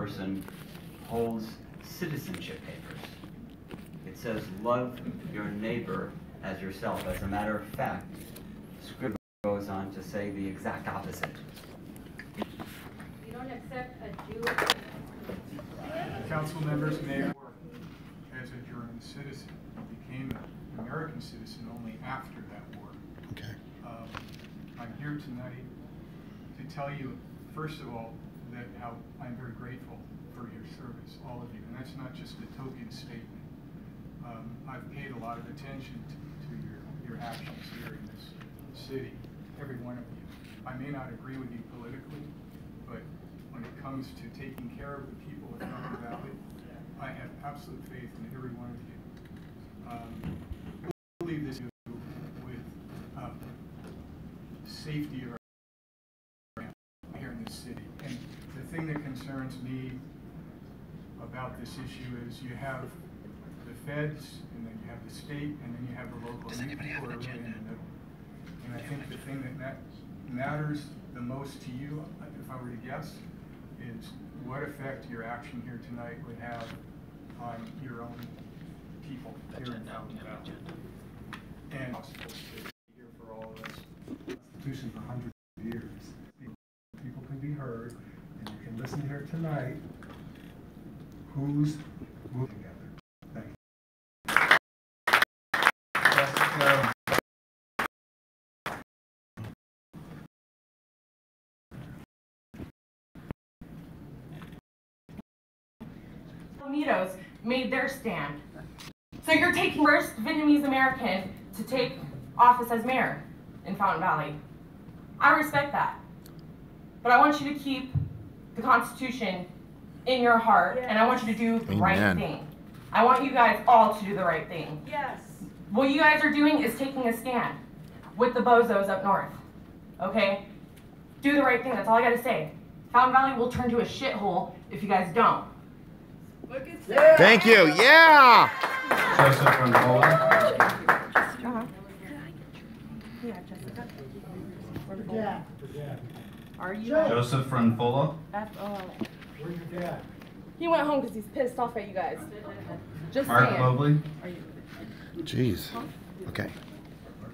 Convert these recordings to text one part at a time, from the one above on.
person holds citizenship papers. It says, love your neighbor as yourself. As a matter of fact, Scribner goes on to say the exact opposite. You don't accept a Jew. Council members, Mayor, as a German citizen, became an American citizen only after that war. Okay. I'm here tonight to tell you, first of all, that how I'm very grateful for your service, all of you, and that's not just a token statement. I've paid a lot of attention to your actions here in this city, every one of you. I may not agree with you politically, but when it comes to taking care of the people of Fountain Valley, I have absolute faith in every one of you. I believe this with safety of our here in this city. And the thing that concerns me about this issue is you have the feds, and then you have the state, and then you have the local people who are really in the middle. And I think the thing that matters the most to you, if I were to guess, is what effect your action here tonight would have on your own people here in Fountain Valley. And here for all of us. Constitution for hundreds of years. People can be heard, and you can listen here tonight. Who's moving together? Thank you. Mitos made their stand. So you're taking first Vietnamese American to take office as mayor in Fountain Valley. I respect that. But I want you to keep the Constitution in your heart, and I want you to do the right thing. I want you guys all to do the right thing. Yes. What you guys are doing is taking a stand with the bozos up north, okay? Do the right thing, that's all I gotta say. Fountain Valley will turn to a shithole if you guys don't. Look at that. Thank you. Yeah. Joseph Frontola. Yeah, Jessica. Where's your dad? Are you? Joseph Frontola. Where's your dad? He went home because he's pissed off at you guys. Just Mark saying. Mobley. Are you? Jeez. Okay.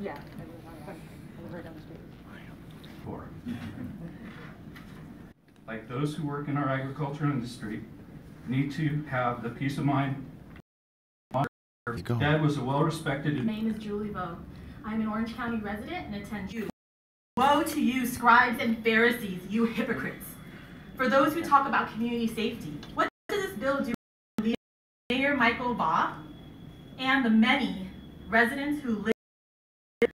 Yeah. Four. Like those who work in our agriculture industry need to have the peace of mind. Dad was a well-respected. My name is Julie Vo. I'm an Orange County resident and attend you. Woe to you, scribes and Pharisees, you hypocrites. For those who talk about community safety, what does this bill do for Mayor Michael Baugh and the many residents who live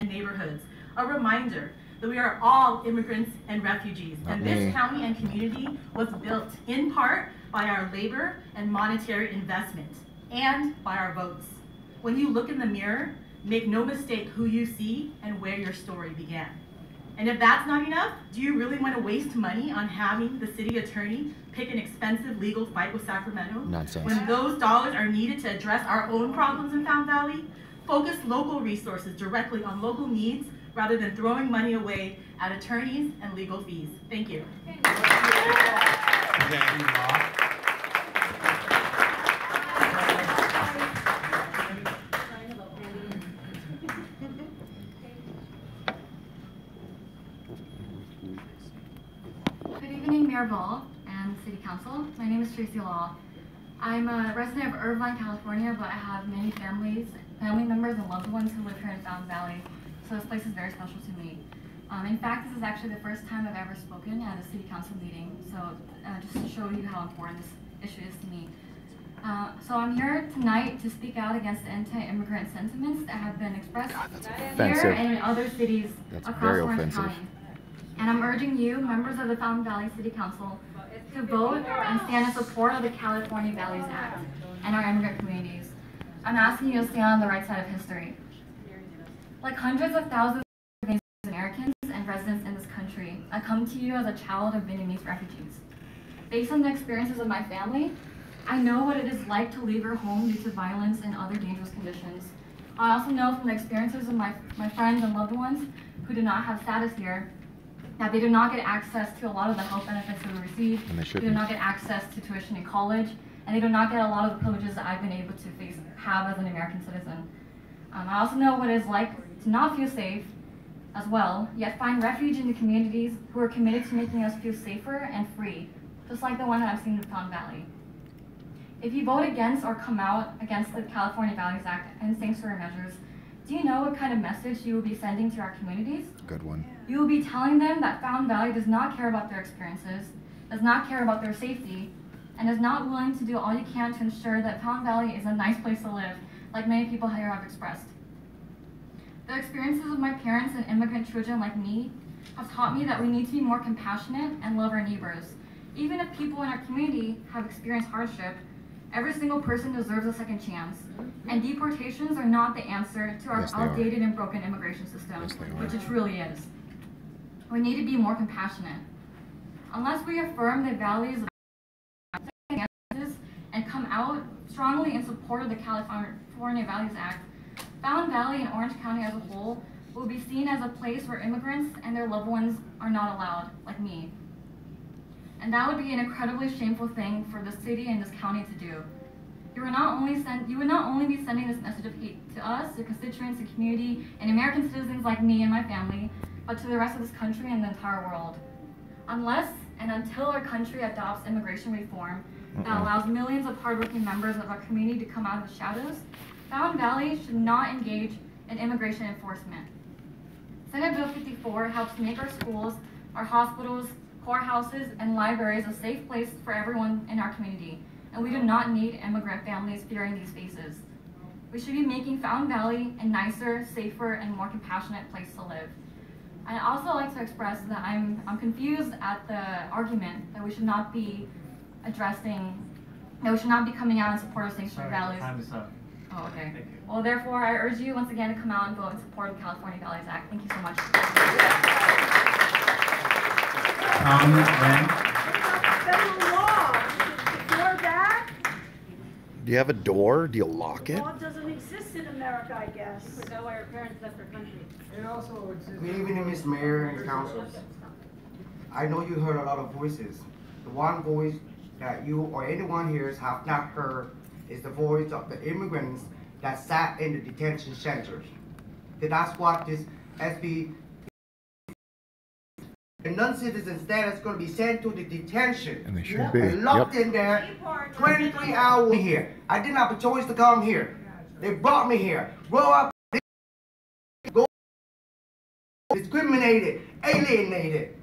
in neighborhoods? A reminder that we are all immigrants and refugees, and this county and community was built in part by our labor and monetary investment, and by our votes. When you look in the mirror, make no mistake who you see and where your story began. And if that's not enough, do you really want to waste money on having the city attorney pick an expensive legal fight with Sacramento? Nonsense. When those dollars are needed to address our own problems in Fountain Valley? Focus local resources directly on local needs rather than throwing money away at attorneys and legal fees. Thank you. Good evening, Mayor Ball and City Council. My name is Tracy Law. I'm a resident of Irvine, California, but I have many family members and loved ones who live here in Fountain Valley, so this place is very special to me. In fact, this is actually the first time I've ever spoken at a City Council meeting, so just to show you how important this issue is to me. So I'm here tonight to speak out against the anti-immigrant sentiments that have been expressed here and in other cities across Orange County. And I'm urging you, members of the Fountain Valley City Council, to vote and stand in support of the California Values Act and our immigrant communities. I'm asking you to stand on the right side of history. Like hundreds of thousands of Vietnamese Americans and residents in this country, I come to you as a child of Vietnamese refugees. Based on the experiences of my family, I know what it is like to leave your home due to violence and other dangerous conditions. I also know from the experiences of my friends and loved ones who do not have status here, that they do not get access to a lot of the health benefits that we receive. And they They do shouldn't. not get access to tuition in college, and they do not get a lot of the privileges that I've been able to have as an American citizen. I also know what it's like to not feel safe as well, yet find refuge in the communities who are committed to making us feel safer and free, just like the one that I've seen in Fountain Valley. If you vote against or come out against the California Values Act and sanctuary measures, do you know what kind of message you will be sending to our communities? Good one. You will be telling them that Fountain Valley does not care about their experiences, does not care about their safety, and is not willing to do all you can to ensure that Fountain Valley is a nice place to live, like many people here have expressed. The experiences of my parents and immigrant children like me have taught me that we need to be more compassionate and love our neighbors. Even if people in our community have experienced hardship, every single person deserves a second chance. And deportations are not the answer to our Yes, they are. outdated and broken immigration system, Yes, they are. which it truly is. We need to be more compassionate. Unless we affirm the values of and come out strongly in support of the California Values Act, Fountain Valley and Orange County as a whole will be seen as a place where immigrants and their loved ones are not allowed, like me. And that would be an incredibly shameful thing for the city and this county to do. You would not only be sending this message of hate to us, your constituents, the community, and American citizens like me and my family, but to the rest of this country and the entire world. Unless and until our country adopts immigration reform that allows millions of hardworking members of our community to come out of the shadows, Fountain Valley should not engage in immigration enforcement. Senate Bill 54 helps make our schools, our hospitals, courthouses, and libraries a safe place for everyone in our community, and we do not need immigrant families fearing these spaces. We should be making Fountain Valley a nicer, safer, and more compassionate place to live. I'd also like to express that I'm confused at the argument that we should not be coming out in support of sanctuary values. Time is up. Oh, okay. Thank you. Well, therefore, I urge you once again to come out and vote in support of the California Values Act. Thank you so much. Federal law. Before that, Do you have a door? Do you lock it? law doesn't exist in America, I guess. We forgot why our parents left our country. It also exists. Good evening, Ms. Mayor and councils. I know you heard a lot of voices. The one voice that you or anyone here have not heard is the voice of the immigrants that sat in the detention centers. That's what this SB, the non-citizen status is going to be sent to the detention. And they should be. And locked in there 23 hours here. I didn't have a choice to come here. They brought me here. Grow up, go discriminated, alienated.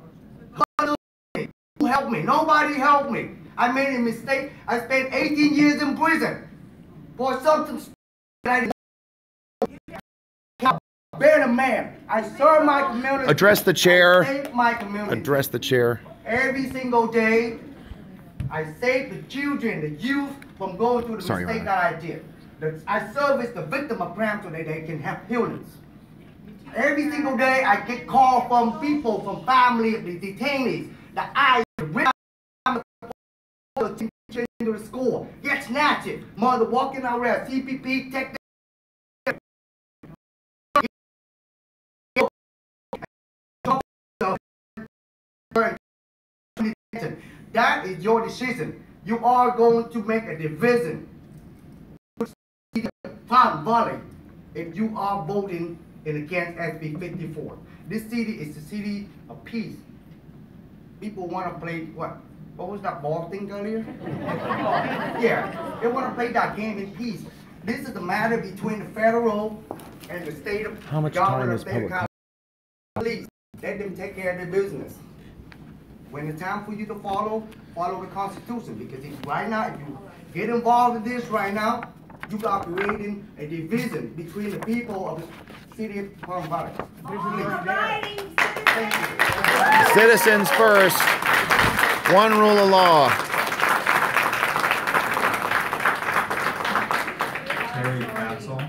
Who helped me? Nobody helped me. I made a mistake. I spent 18 years in prison for something that I didn't. Bear the man. I serve my community. Address the chair. I save my community. Address the chair. Every single day, I save the children, the youth from going through the Sorry, mistake Ryan. that I did. I service the victim of crime so that they can have healings. Every single day, I get calls from people, from family of the detainees, that I bring to the school, get snatched, mother walking arrest, CPP, take that is your decision. You are going to make a division. Fountain Valley, if you are voting against SB 54. This city is the city of peace. People want to play what? What was that ball thing earlier? Yeah, they want to play that game in peace. This is the matter between the federal and the state of How much time governor, is state of public? Please let them take care of their business. When it's time for you to follow the Constitution. Because if right now, if you get involved in this right now, you are creating a division between the people of the city of Fountain Valley. Citizens first. One rule of law. Terry Axel.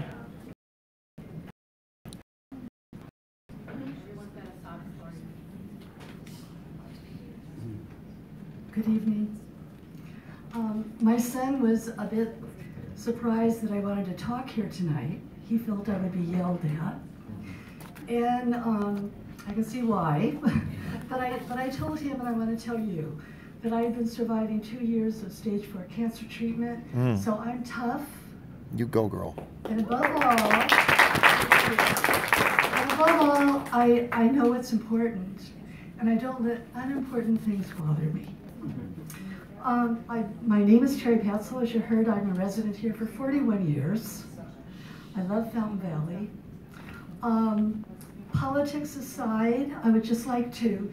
Good evening. My son was a bit surprised that I wanted to talk here tonight. He felt I would be yelled at. And I can see why. But I told him, and I want to tell you, that I have been surviving 2 years of stage 4 cancer treatment, so I'm tough. You go, girl. And above all, I know what's important, and I don't let unimportant things bother me. My name is Terry Patzel. As you heard, I'm a resident here for 41 years. I love Fountain Valley. Politics aside, I would just like to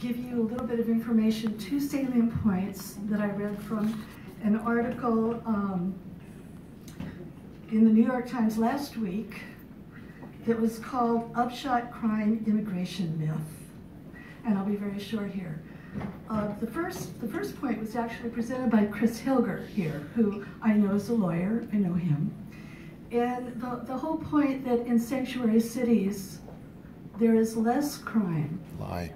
give you a little bit of information, 2 salient points that I read from an article in the New York Times last week that was called Upshot Crime Immigration Myth. And I'll be very short here. The first point was actually presented by Chris Hilger here, who I know is a lawyer. I know him. And the whole point that in sanctuary cities, there is less crime. Lie.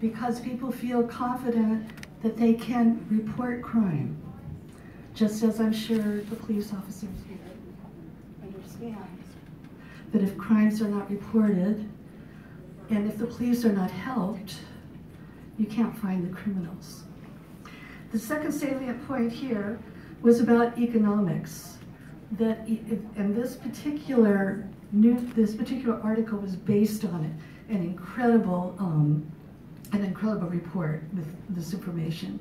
Because people feel confident that they can report crime, just as I'm sure the police officers understand that if crimes are not reported, and if the police are not helped, you can't find the criminals. The second salient point here was about economics. And this particular article was based on it, an incredible report with this information.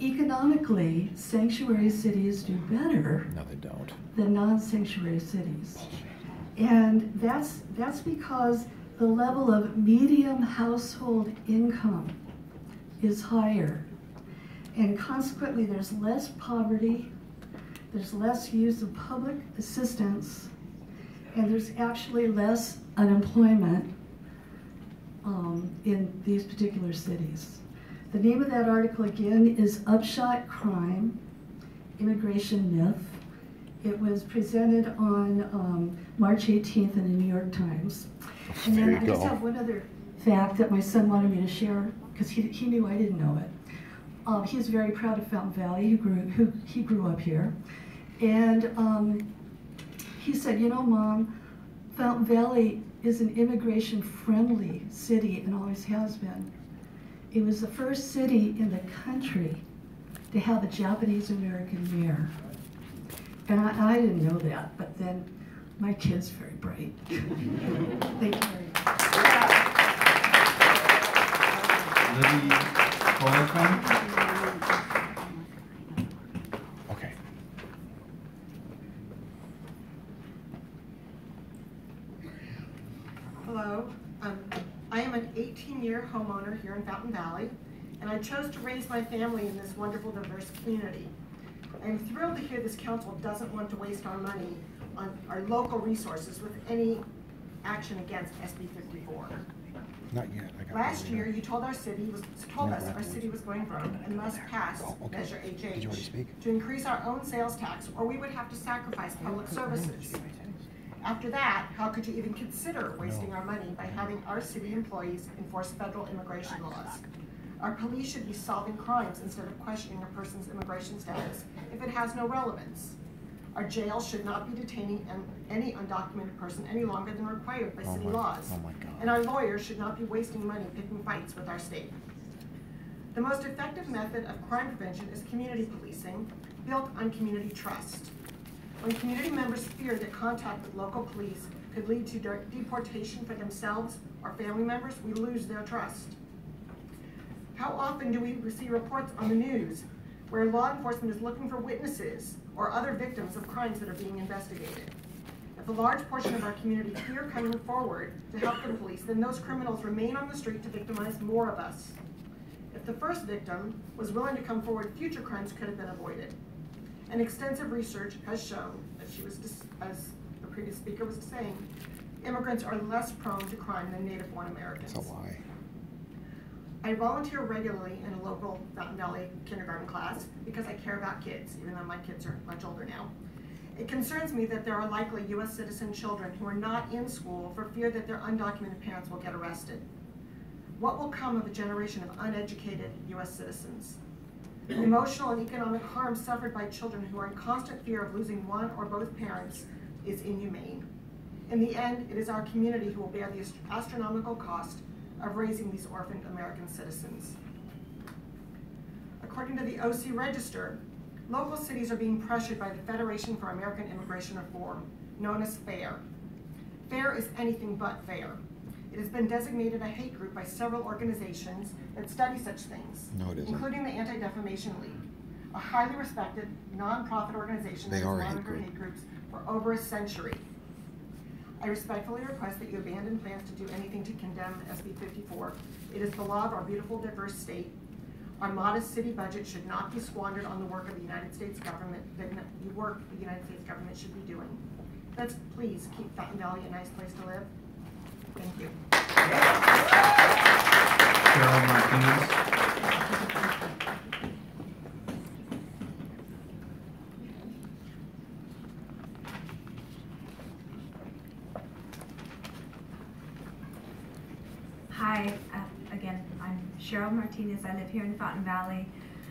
Economically, sanctuary cities do better than non-sanctuary cities. And that's because the level of median household income is higher. And consequently, there's less poverty, there's less use of public assistance, and there's actually less unemployment in these particular cities. The name of that article again is Upshot Crime, Immigration Myth. It was presented on March 18th in the New York Times. And then I just have one other fact that my son wanted me to share because he knew I didn't know it. He's very proud of Fountain Valley. He grew up here. And he said, you know, Mom, Fountain Valley is an immigration-friendly city and always has been. It was the first city in the country to have a Japanese-American mayor. And I didn't know that, but then my kid's very bright. Thank you very much. Libby Fullerton. Okay. Hello. I am an 18-year homeowner here in Fountain Valley, and I chose to raise my family in this wonderful, diverse community. I'm thrilled to hear this council doesn't want to waste our money on our local resources with any action against SB 54. Not yet. Last year, you told us our city was going broke and must pass Measure HH to increase our own sales tax, or we would have to sacrifice public services. After that, how could you even consider wasting our money by having our city employees enforce federal immigration laws? Our police should be solving crimes instead of questioning a person's immigration status if it has no relevance. Our jail should not be detaining any undocumented person any longer than required by city laws. And our lawyers should not be wasting money picking fights with our state. The most effective method of crime prevention is community policing, built on community trust. When community members fear that contact with local police could lead to deportation for themselves or family members, we lose their trust. How often do we receive reports on the news where law enforcement is looking for witnesses or other victims of crimes that are being investigated? If a large portion of our community fear coming forward to help the police, then those criminals remain on the street to victimize more of us. If the first victim was willing to come forward, future crimes could have been avoided. And extensive research has shown, as the previous speaker was saying, immigrants are less prone to crime than native-born Americans. That's a lie. I volunteer regularly in a local Fountain Valley kindergarten class because I care about kids, even though my kids are much older now. It concerns me that there are likely U.S. citizen children who are not in school for fear that their undocumented parents will get arrested. What will come of a generation of uneducated U.S. citizens? The emotional and economic harm suffered by children who are in constant fear of losing one or both parents is inhumane. In the end, it is our community who will bear the astronomical cost of raising these orphaned American citizens. According to the OC Register, local cities are being pressured by the Federation for American Immigration Reform, known as FAIR. FAIR is anything but fair. It has been designated a hate group by several organizations that study such things, No, it isn't. including the Anti-Defamation League, a highly respected nonprofit organization that has monitored hate groups for over a century. I respectfully request that you abandon plans to do anything to condemn SB 54. It is the law of our beautiful, diverse state. Our modest city budget should not be squandered on the work of the United States government, the work the United States government should be doing. Let's please keep Fountain Valley a nice place to live. Thank you. Cheryl Martinez. Hi, again, I'm Cheryl Martinez. I live here in Fountain Valley.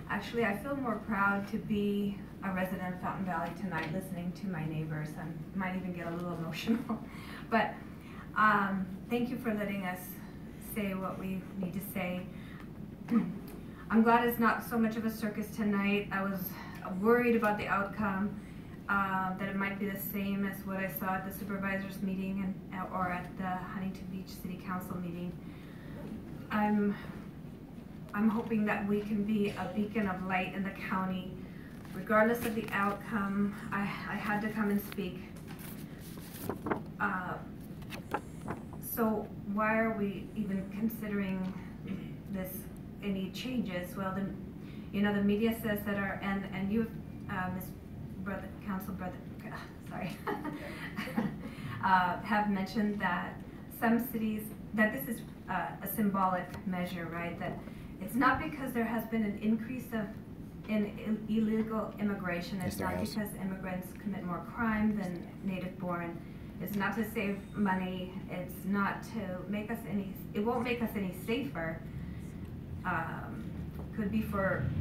Actually, I feel more proud to be a resident of Fountain Valley tonight, listening to my neighbors. I might even get a little emotional. But thank you for letting us say what we need to say. I'm glad it's not so much of a circus tonight. I was worried about the outcome, that it might be the same as what I saw at the supervisors meeting or at the Huntington Beach City Council meeting. I'm hoping that we can be a beacon of light in the county. Regardless of the outcome, I had to come and speak. So why are we even considering any changes? Well, the media says that and you, have mentioned that some cities, that this is a symbolic measure, right? That it's not because there has been an increase in illegal immigration. It's not because immigrants commit more crime than native-born. It's not to save money. It's not to make us it won't make us any safer. Could be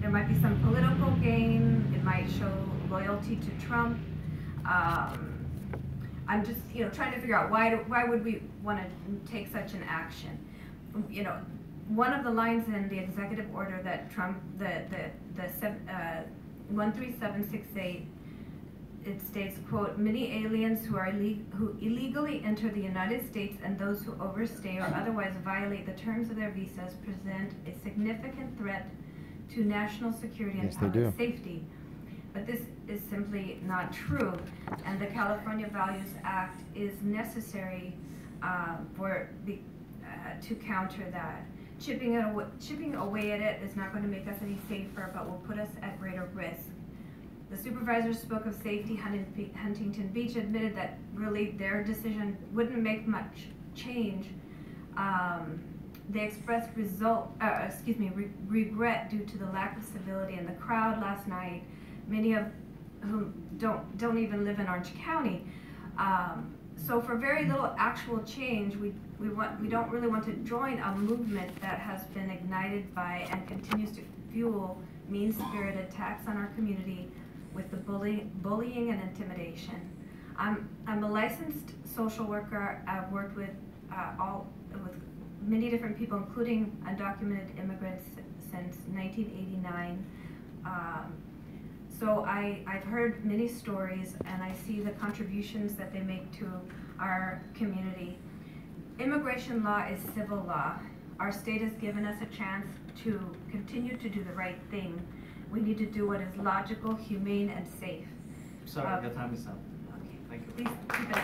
there might be some political gain. It might show loyalty to Trump. I'm just, trying to figure out why would we want to take such an action? One of the lines in the executive order that Trump, the 13768, it states, quote, many aliens who illegally enter the United States and those who overstay or otherwise violate the terms of their visas present a significant threat to national security and public safety. But this is simply not true, and the California Values Act is necessary to counter that. Chipping away at it is not going to make us any safer, but will put us at greater risk. The supervisors spoke of safety. Huntington Beach admitted that really their decision wouldn't make much change. They expressed regret due to the lack of civility in the crowd last night, many of whom don't even live in Orange County. So for very little actual change, we don't really want to join a movement that has been ignited by and continues to fuel mean-spirited attacks on our community with the bullying and intimidation. I'm a licensed social worker. I've worked with many different people, including undocumented immigrants since 1989. So I've heard many stories, and I see the contributions that they make to our community. Immigration law is civil law. Our state has given us a chance to continue to do the right thing. We need to do what is logical, humane, and safe. Sorry, your time is up. Okay. Thank you. Please keep it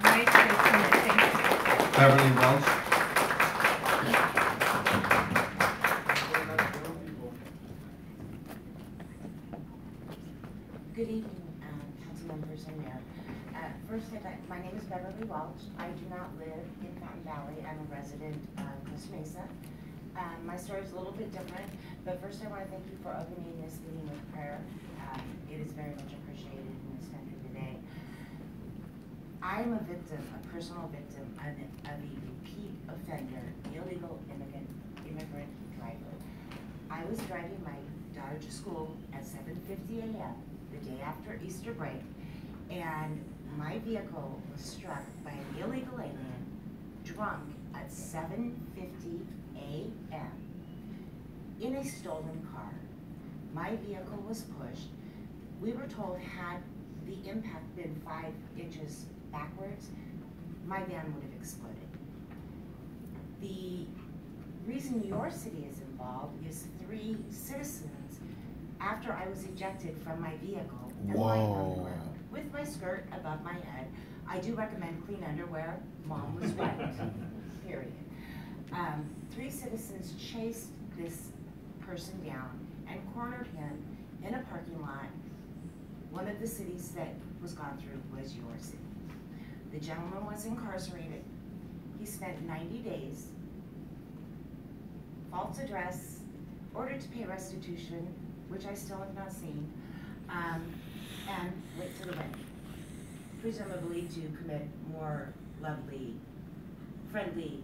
right to the minute. Thank you. Beverly Welch. Good evening, council members and mayor. First, my name is Beverly Welch. I do not live in Fountain Valley. I'm a resident of Costa Mesa. My story is a little bit different, but first I want to thank you for opening this meeting with prayer. It is very much appreciated in this country today. I am a victim, a personal victim of a repeat offender, illegal immigrant driver. I was driving my daughter to school at 7:50 a.m. the day after Easter break, and my vehicle was struck by an illegal alien, drunk, at 7:50 a.m. in a stolen car. My vehicle was pushed. We were told had the impact been 5 inches backwards, my van would have exploded. The reason your city is involved is 3 citizens, after I was ejected from my vehicle and lying on the ground with my skirt above my head. I do recommend clean underwear. Mom was right, period. 3 citizens chased this person down and cornered him in a parking lot. One of the cities that was gone through was your city. The gentleman was incarcerated. He spent 90 days, false address, ordered to pay restitution, which I still have not seen, and went to the wind, presumably to commit more lovely, friendly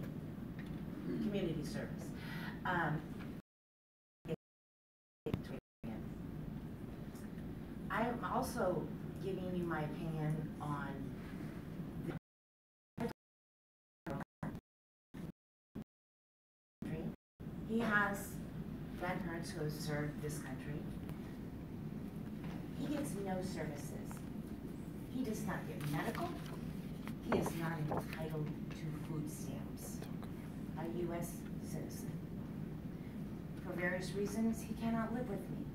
community service. I am also giving you my opinion on the he has grandparents who have served this country. He gets no services. He does not get medical. He is not entitled to food stamps. A U.S. citizen. For various reasons, he cannot live with me.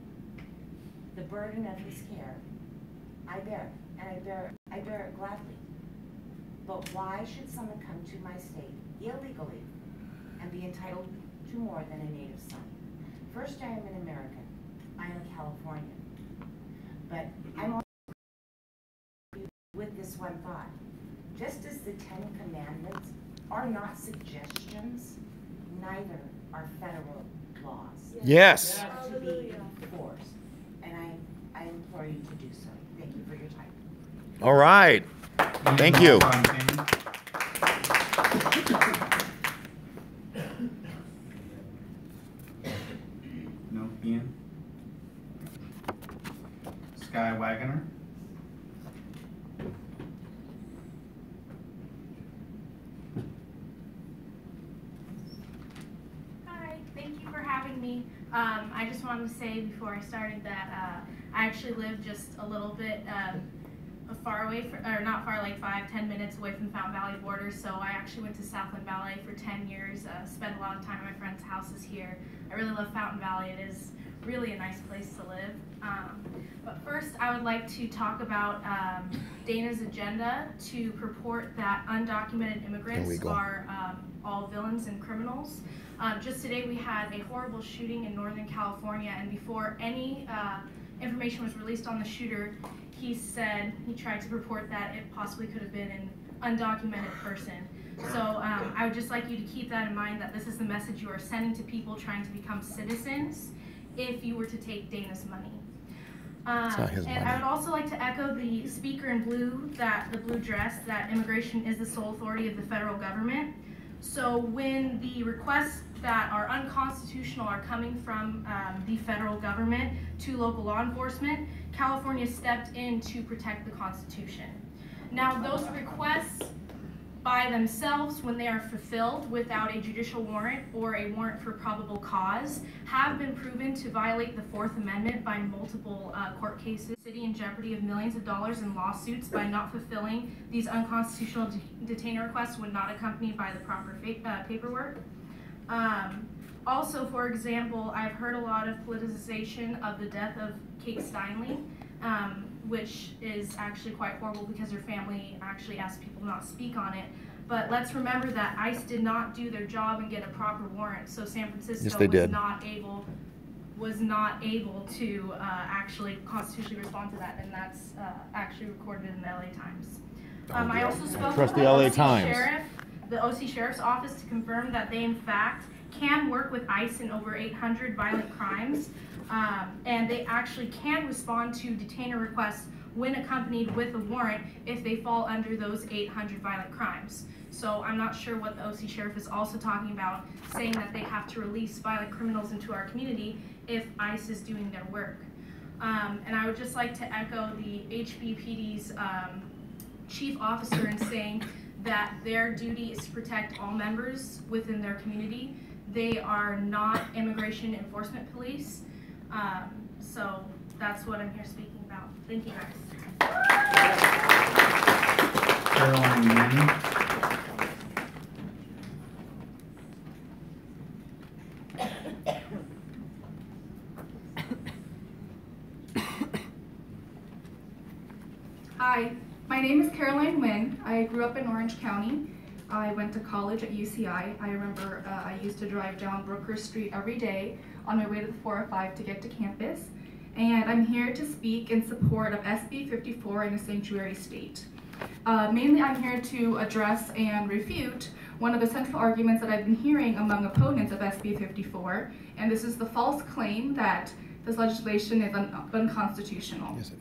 The burden of his care, I bear, and I bear it gladly. But why should someone come to my state illegally and be entitled to more than a native son? First, I am an American. I am a Californian. But I'm also with this one thought. Just as the 10 Commandments are not suggestions, neither are federal laws. Yes. To be enforced. And I implore you to do so. Thank you for your time. All right. Thank you. No, Ian? Sky Wagoner? Hi, thank you for having me. I just wanted to say before I started that I actually live just a little bit far away, or not far, like 5-10 minutes away from the Fountain Valley border. So I actually went to Southland Ballet for 10 years, spent a lot of time at my friends' houses here. I really love Fountain Valley. It is really a nice place to live. But first, I would like to talk about Dana's agenda to purport that undocumented immigrants are all villains and criminals. Just today, we had a horrible shooting in Northern California, and before any information was released on the shooter, he tried to purport that it possibly could have been an undocumented person. So I would just like you to keep that in mind, that this is the message you are sending to people trying to become citizens if you were to take Dana's money. And I would also like to echo the speaker in blue, the blue dress, that immigration is the sole authority of the federal government. So when the requests that are unconstitutional are coming from the federal government to local law enforcement, California stepped in to protect the Constitution. Now, those requests by themselves, when they are fulfilled without a judicial warrant or a warrant for probable cause, have been proven to violate the Fourth Amendment by multiple court cases. The city in jeopardy of millions of dollars in lawsuits by not fulfilling these unconstitutional detainer requests when not accompanied by the proper paperwork. Also, for example, I've heard a lot of politicization of the death of Kate Steinle, which is actually quite horrible because her family actually asked people not to speak on it. But let's remember that ICE did not do their job and get a proper warrant, so San Francisco was not able to actually constitutionally respond to that, and that's actually recorded in the LA Times. I also spoke with the OC Sheriff's Office to confirm that they in fact can work with ICE in over 800 violent crimes, and they actually can respond to detainer requests when accompanied with a warrant if they fall under those 800 violent crimes. So I'm not sure what the OC Sheriff is also talking about, saying that they have to release violent criminals into our community if ICE is doing their work. And I would just like to echo the HBPD's chief officer in saying that their duty is to protect all members within their community. They are not immigration enforcement police. So that's what I'm here speaking about. Thank you guys. Caroline Manning. Hi, my name is Caroline Nguyen. I grew up in Orange County. I went to college at UCI. I remember I used to drive down Brooker Street every day on my way to the 405 to get to campus. And I'm here to speak in support of SB 54 in a sanctuary state. Mainly I'm here to address and refute one of the central arguments that I've been hearing among opponents of SB 54, and this is the false claim that this legislation is unconstitutional. Yes, it is.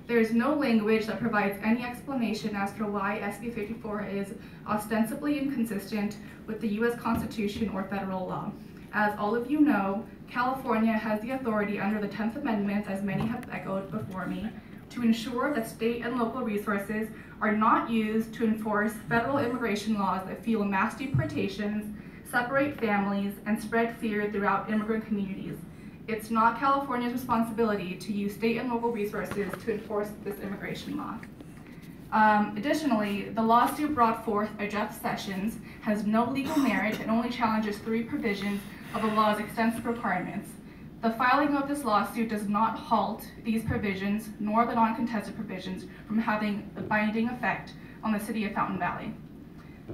There is no language that provides any explanation as to why SB 54 is ostensibly inconsistent with the US Constitution or federal law. As all of you know, California has the authority under the 10th Amendment, as many have echoed before me, to ensure that state and local resources are not used to enforce federal immigration laws that fuel mass deportations, separate families, and spread fear throughout immigrant communities. It's not California's responsibility to use state and local resources to enforce this immigration law. Additionally, the lawsuit brought forth by Jeff Sessions has no legal merit and only challenges 3 provisions of the law's extensive requirements. The filing of this lawsuit does not halt these provisions, nor the non-contested provisions, from having a binding effect on the city of Fountain Valley.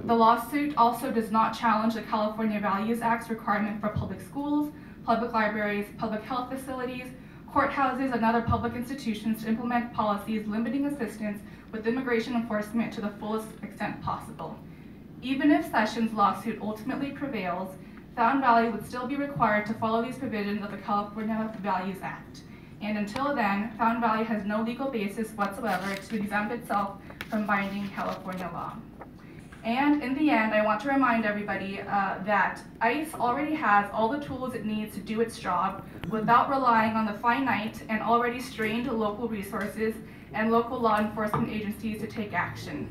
The lawsuit also does not challenge the California Values Act's requirement for public schools, public libraries, public health facilities, courthouses, and other public institutions to implement policies limiting assistance with immigration enforcement to the fullest extent possible. Even if Sessions' lawsuit ultimately prevails, Fountain Valley would still be required to follow these provisions of the California Values Act. And until then, Fountain Valley has no legal basis whatsoever to exempt itself from binding California law. And in the end, I want to remind everybody that ICE already has all the tools it needs to do its job without relying on the finite and already strained local resources and local law enforcement agencies to take action.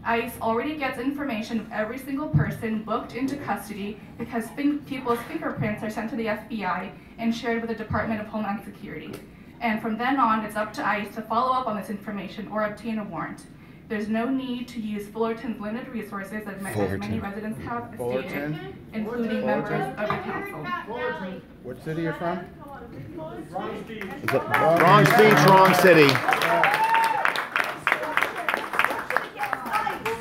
ICE already gets information of every single person booked into custody because people's fingerprints are sent to the FBI and shared with the Department of Homeland Security. And from then on, it's up to ICE to follow up on this information or obtain a warrant. There's no need to use Fullerton's limited resources, as many residents have stated, including members of the council. What city you're from? Wrong speech, wrong city.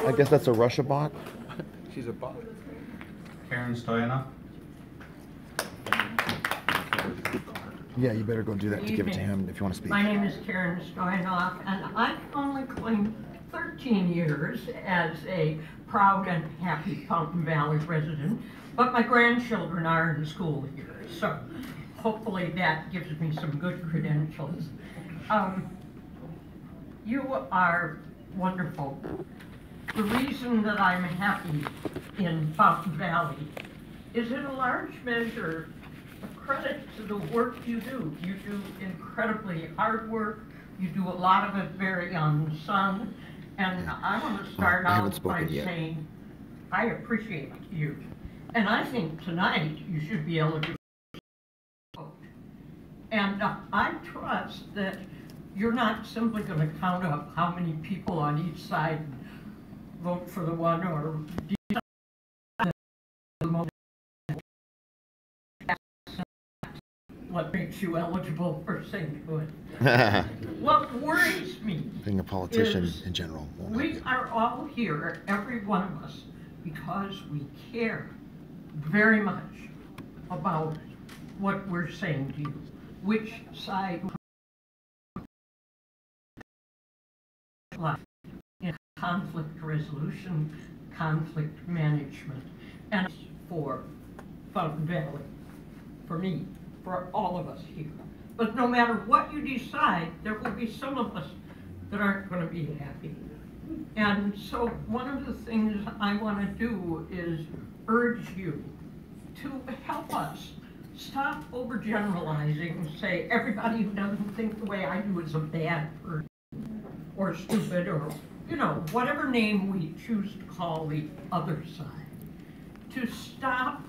I guess that's a Russia bot. She's a bot. Karen Stoyanov. Yeah, you better go do that to give it to him if you want to speak. My name is Karen Stoyanov, and I've only claimed 13 years as a proud and happy Fountain Valley resident, but my grandchildren are in school here, so hopefully that gives me some good credentials. You are wonderful. The reason that I'm happy in Fountain Valley is in a large measure a credit to the work you do. You do incredibly hard work. You do a lot of it very unsung. And I want to start out by saying I appreciate you. And I think tonight you should be able to vote. And I trust that you're not simply going to count up how many people on each side vote for the one or what makes you eligible for sainthood. What worries me being a politician in general. We are all here, every one of us, because we care very much about what we're saying to you, which side in conflict resolution, conflict management, and for Fountain Valley, for me, for all of us here. But no matter what you decide, there will be some of us that aren't going to be happy. And so one of the things I want to do is urge you to help us stop overgeneralizing and say everybody who doesn't think the way I do is a bad person or stupid or you know, whatever name we choose to call the other side, to stop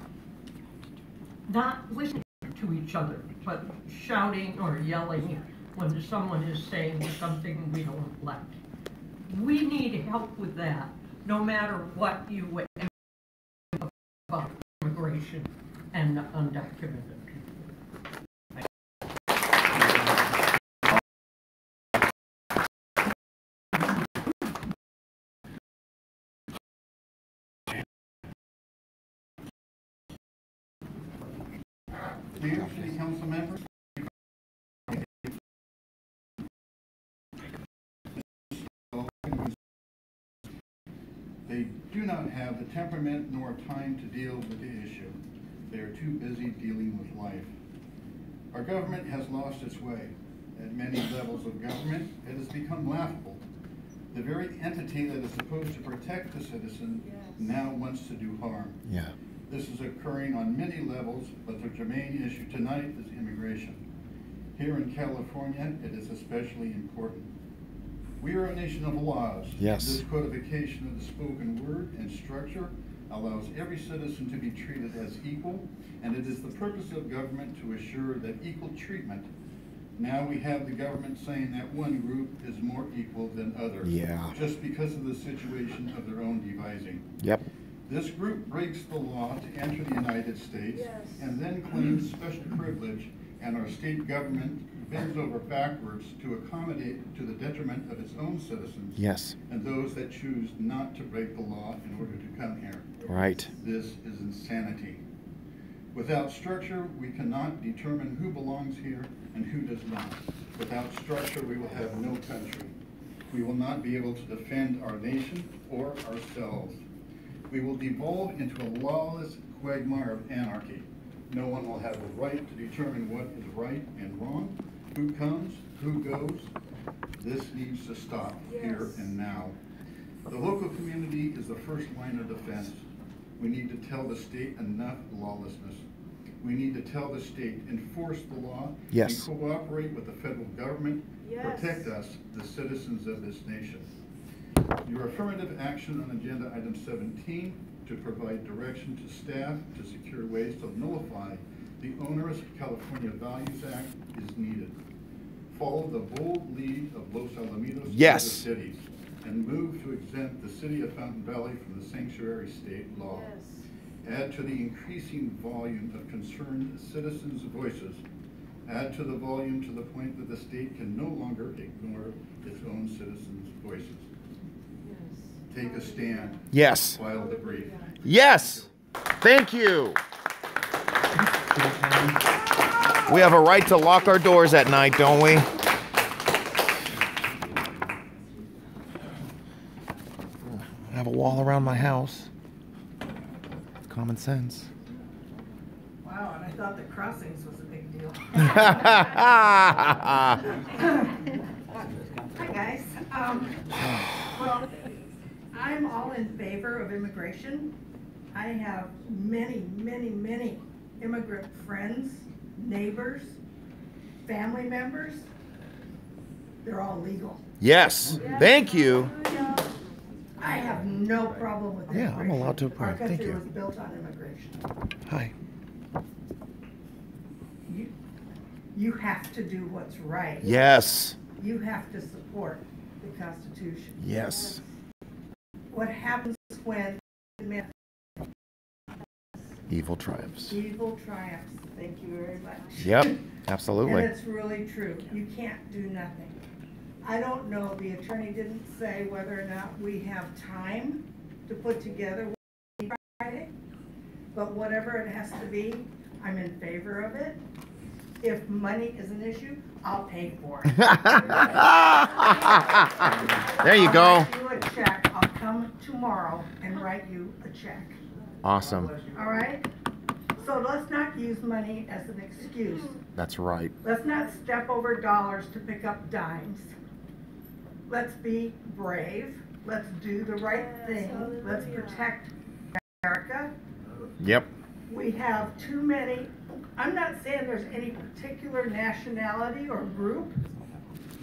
not listening to each other, but shouting or yelling when someone is saying something we don't like. We need help with that, no matter what you would about immigration and undocumented people. Mayor, City Council members. They do not have the temperament nor time to deal with the issue. They are too busy dealing with life. Our government has lost its way. At many levels of government, it has become laughable. The very entity that is supposed to protect the citizen now wants to do harm. Yeah. This is occurring on many levels, but the germane issue tonight is immigration. Here in California, it is especially important. We are a nation of laws. Yes. This codification of the spoken word and structure allows every citizen to be treated as equal, and it is the purpose of government to assure that equal treatment. Now we have the government saying that one group is more equal than others. Yeah. Just because of the situation of their own devising. Yep. This group breaks the law to enter the United States and then claims special privilege, and our state government bends over backwards to accommodate to the detriment of its own citizens. Yes. And those that choose not to break the law in order to come here. Right. This is insanity. Without structure, we cannot determine who belongs here and who does not. Without structure, we will have no country. We will not be able to defend our nation or ourselves. We will devolve into a lawless quagmire of anarchy. No one will have the right to determine what is right and wrong, who comes, who goes. This needs to stop here and now. The local community is the first line of defense. We need to tell the state enough lawlessness. We need to tell the state, enforce the law, Yes. and cooperate with the federal government, protect us, the citizens of this nation. Your affirmative action on agenda item 17 to provide direction to staff to secure ways to nullify the onerous California Values Act is needed. Follow the bold lead of Los Alamitos Yes. cities and move to exempt the city of Fountain Valley from the sanctuary state law. Add to the increasing volume of concerned citizens' voices. Add to the volume to the point that the state can no longer ignore its own citizens' voices. Take a stand. Yes. File the brief. Yes. Thank you. We have a right to lock our doors at night, don't we? I have a wall around my house. Common sense. Wow, and I thought the crossings was a big deal. Hi, guys. Well, I'm all in favor of immigration. I have many, many, many immigrant friends, neighbors, family members. They're all legal. Yes. Thank you. I have no problem with Yeah, immigration. I'm allowed to Our apply. Thank country you. was built on immigration. Hi. You have to do what's right. Yes. You have to support the Constitution. Yes. What happens when Evil triumphs. evil triumphs? Thank you very much. Yep, absolutely. And it's really true. You can't do nothing. I don't know, the attorney didn't say whether or not we have time to put together Friday, but whatever it has to be, I'm in favor of it. If money is an issue, I'll pay for it. There you go. I'll write you a check. I'll come tomorrow and write you a check. Awesome. All right? So let's not use money as an excuse. That's right. Let's not step over dollars to pick up dimes. Let's be brave. Let's do the right thing. Let's protect America. Yep. We have too many, I'm not saying there's any particular nationality or group,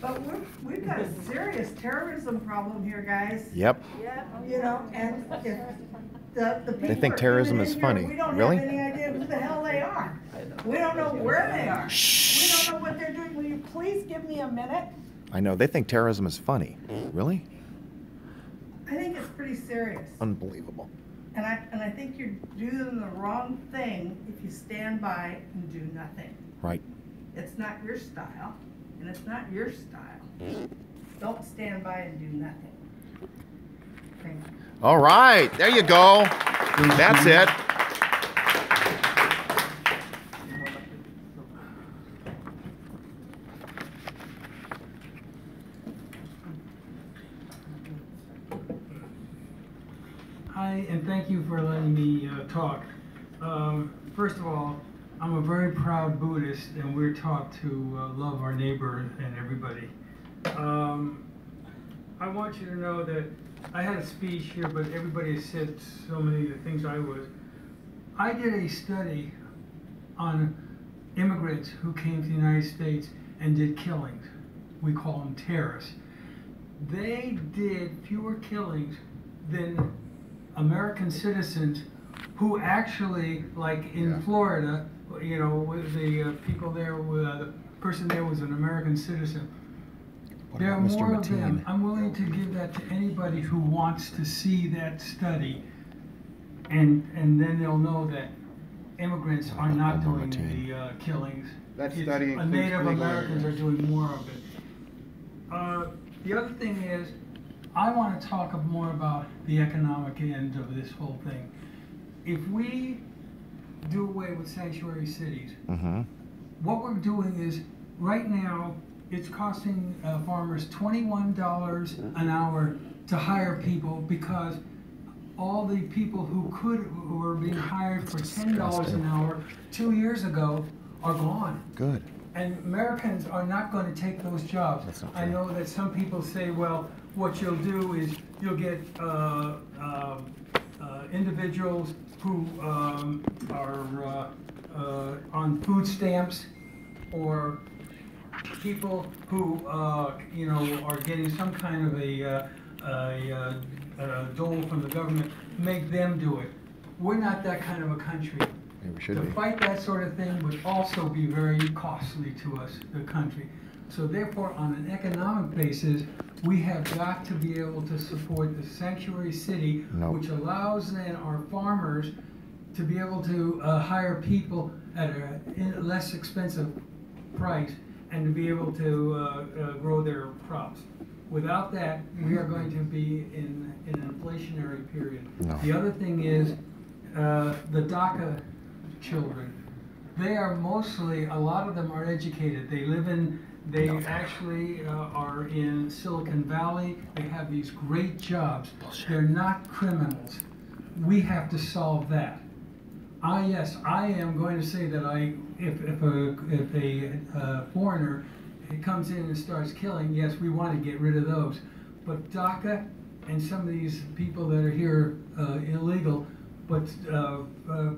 But we've got a serious terrorism problem here, guys. Yep. You know, and if the people They think are terrorism coming is in funny. here, we don't Really? have any idea who the hell they are. We don't know where they are. We don't know what they're doing. Will you please give me a minute? I know. They think terrorism is funny. Really? I think it's pretty serious. Unbelievable. And I think you're doing the wrong thing if you stand by and do nothing. Right. It's not your style, and it's not your style. Don't stand by and do nothing. Thank you. All right. There you go. That's it. Hi, and thank you for letting me talk. First of all, I'm a very proud Buddhist, and we're taught to love our neighbor and everybody. I want you to know that I had a speech here, but everybody has said so many of the things I was. I did a study on immigrants who came to the United States and did killings. We call them terrorists. They did fewer killings than American citizens who actually, like in Florida, you know, with the people there, the person there was an American citizen. There are more of them. I'm willing to give that to anybody who wants to see that study, and then they'll know that immigrants are not doing the killings. That study includes Native legal Americans are immigrants. doing more of it. The other thing is, I want to talk more about the economic end of this whole thing. If we do away with sanctuary cities, what we're doing is, right now, it's costing farmers $21 an hour to hire people because all the people who were being hired for $10 an hour 2 years ago are gone. Good. And Americans are not going to take those jobs. I know that some people say, well, what you'll do is you'll get individuals who are on food stamps, or people who you know, are getting some kind of a dole from the government, make them do it. We're not that kind of a country. Yeah, we should To be. fight that sort of thing would also be very costly to us, the country. So therefore, on an economic basis, we have got to be able to support the sanctuary city, which allows then our farmers to be able to hire people at a less expensive price and to be able to grow their crops. Without that, we are going to be in an inflationary period. The other thing is the DACA children. They are mostly, a lot of them are educated. They live in, they actually are in Silicon Valley. They have these great jobs. They're not criminals. We have to solve that. Yes, I am going to say that if a foreigner comes in and starts killing, yes, we want to get rid of those. But DACA and some of these people that are here illegal, but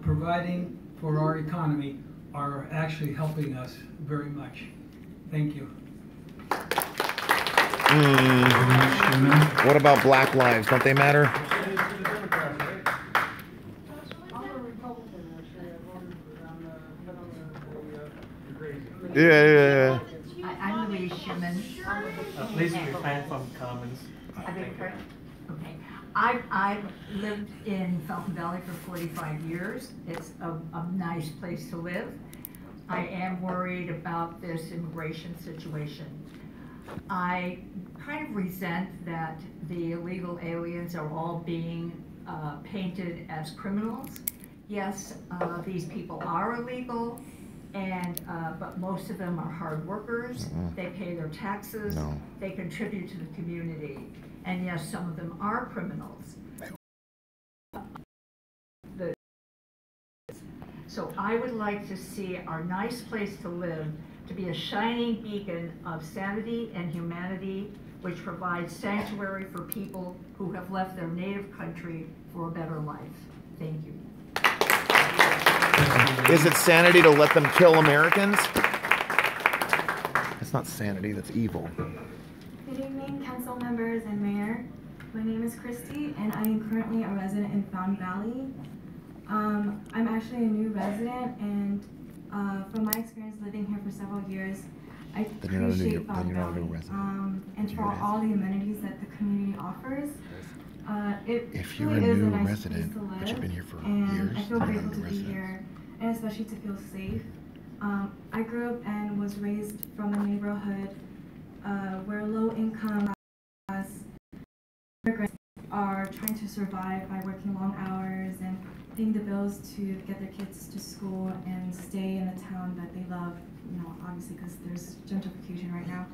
providing for our economy, are actually helping us very much. Thank you. What about black lives? Don't they matter? Yeah. I'm Louise Schumann. Please refrain from comments. I beg your pardon? Okay. I've lived in Fountain Valley for 45 years. It's a nice place to live. I am worried about this immigration situation. I kind of resent that the illegal aliens are all being painted as criminals. Yes, these people are illegal, and but most of them are hard workers. They pay their taxes. They contribute to the community. And yes, some of them are criminals. So I would like to see our nice place to live to be a shining beacon of sanity and humanity, which provides sanctuary for people who have left their native country for a better life. Thank you. Is it sanity to let them kill Americans? That's not sanity, that's evil. Good evening, council members and mayor. My name is Christy, and I am currently a resident in Fountain Valley. I'm actually a new resident, and from my experience living here for several years, I appreciate Fountain Valley, and for all the amenities that the community offers. If you're a really is new a nice resident, place to live, but you've been here for and years, I feel then you're grateful a to new be resident. here, and especially to feel safe. I grew up and was raised from a neighborhood where low-income immigrants are trying to survive by working long hours and paying the bills to get their kids to school and stay in the town that they love, you know, obviously because there's gentrification right now.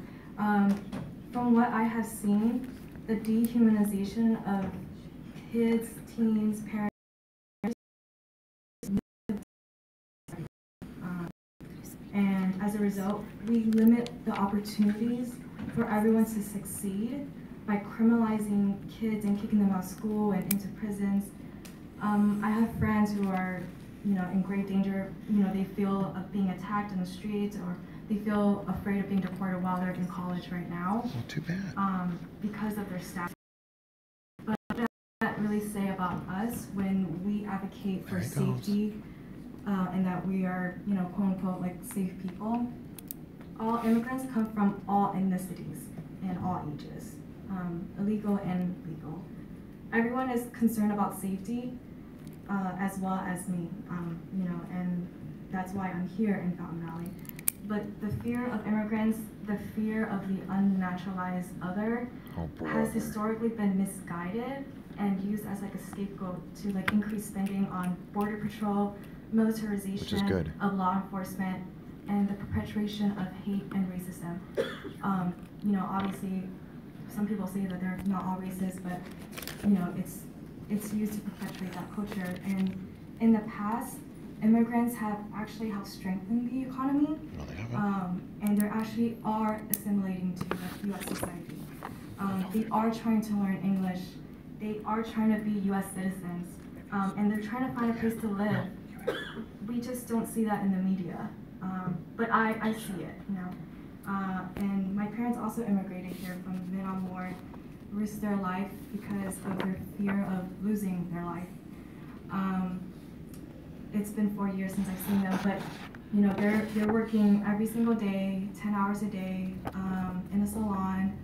From what I have seen, the dehumanization of kids, teens, parents, and as a result, we limit the opportunities for everyone to succeed by criminalizing kids and kicking them out of school and into prisons. I have friends who are, you know, in great danger. You know, they feel of being attacked in the streets, or they feel afraid of being deported while they're in college right now. Oh, too bad. Because of their status. But what does that really say about us when we advocate for safety and that we are, you know, quote unquote, like safe people? All immigrants come from all ethnicities and all ages, illegal and legal. Everyone is concerned about safety as well as me, you know, and that's why I'm here in Fountain Valley. But the fear of immigrants, the fear of the unnaturalized other has historically been misguided and used as like a scapegoat to like increase spending on border patrol, militarization of law enforcement, and the perpetuation of hate and racism. You know, obviously, some people say that they're not all racist, but you know, it's used to perpetuate that culture. And in the past, immigrants have actually helped strengthen the economy, and they actually are assimilating to the U.S. society. They are trying to learn English. They are trying to be U.S. citizens, and they're trying to find a place to live. We just don't see that in the media, but I see it, you know. And my parents also immigrated here from Vietnam War, risked their life because of their fear of losing their life. It's been 4 years since I've seen them, but you know, they're working every single day, 10 hours a day, in a salon,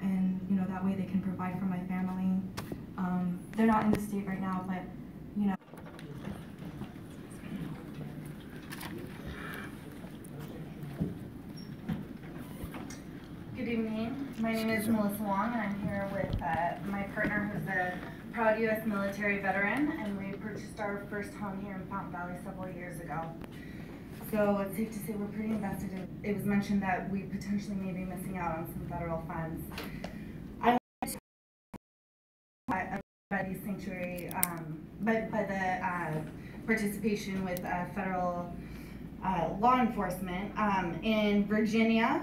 and you know, that way they can provide for my family. They're not in the state right now, but you know. Good evening. My name is Melissa Wong, and I'm here with my partner, who's a proud U.S. military veteran, and we purchased our first home here in Fountain Valley several years ago. So it's safe to say we're pretty invested in. It was mentioned that we potentially may be missing out on some federal funds. I want to by the sanctuary, by the participation with federal law enforcement. In Virginia,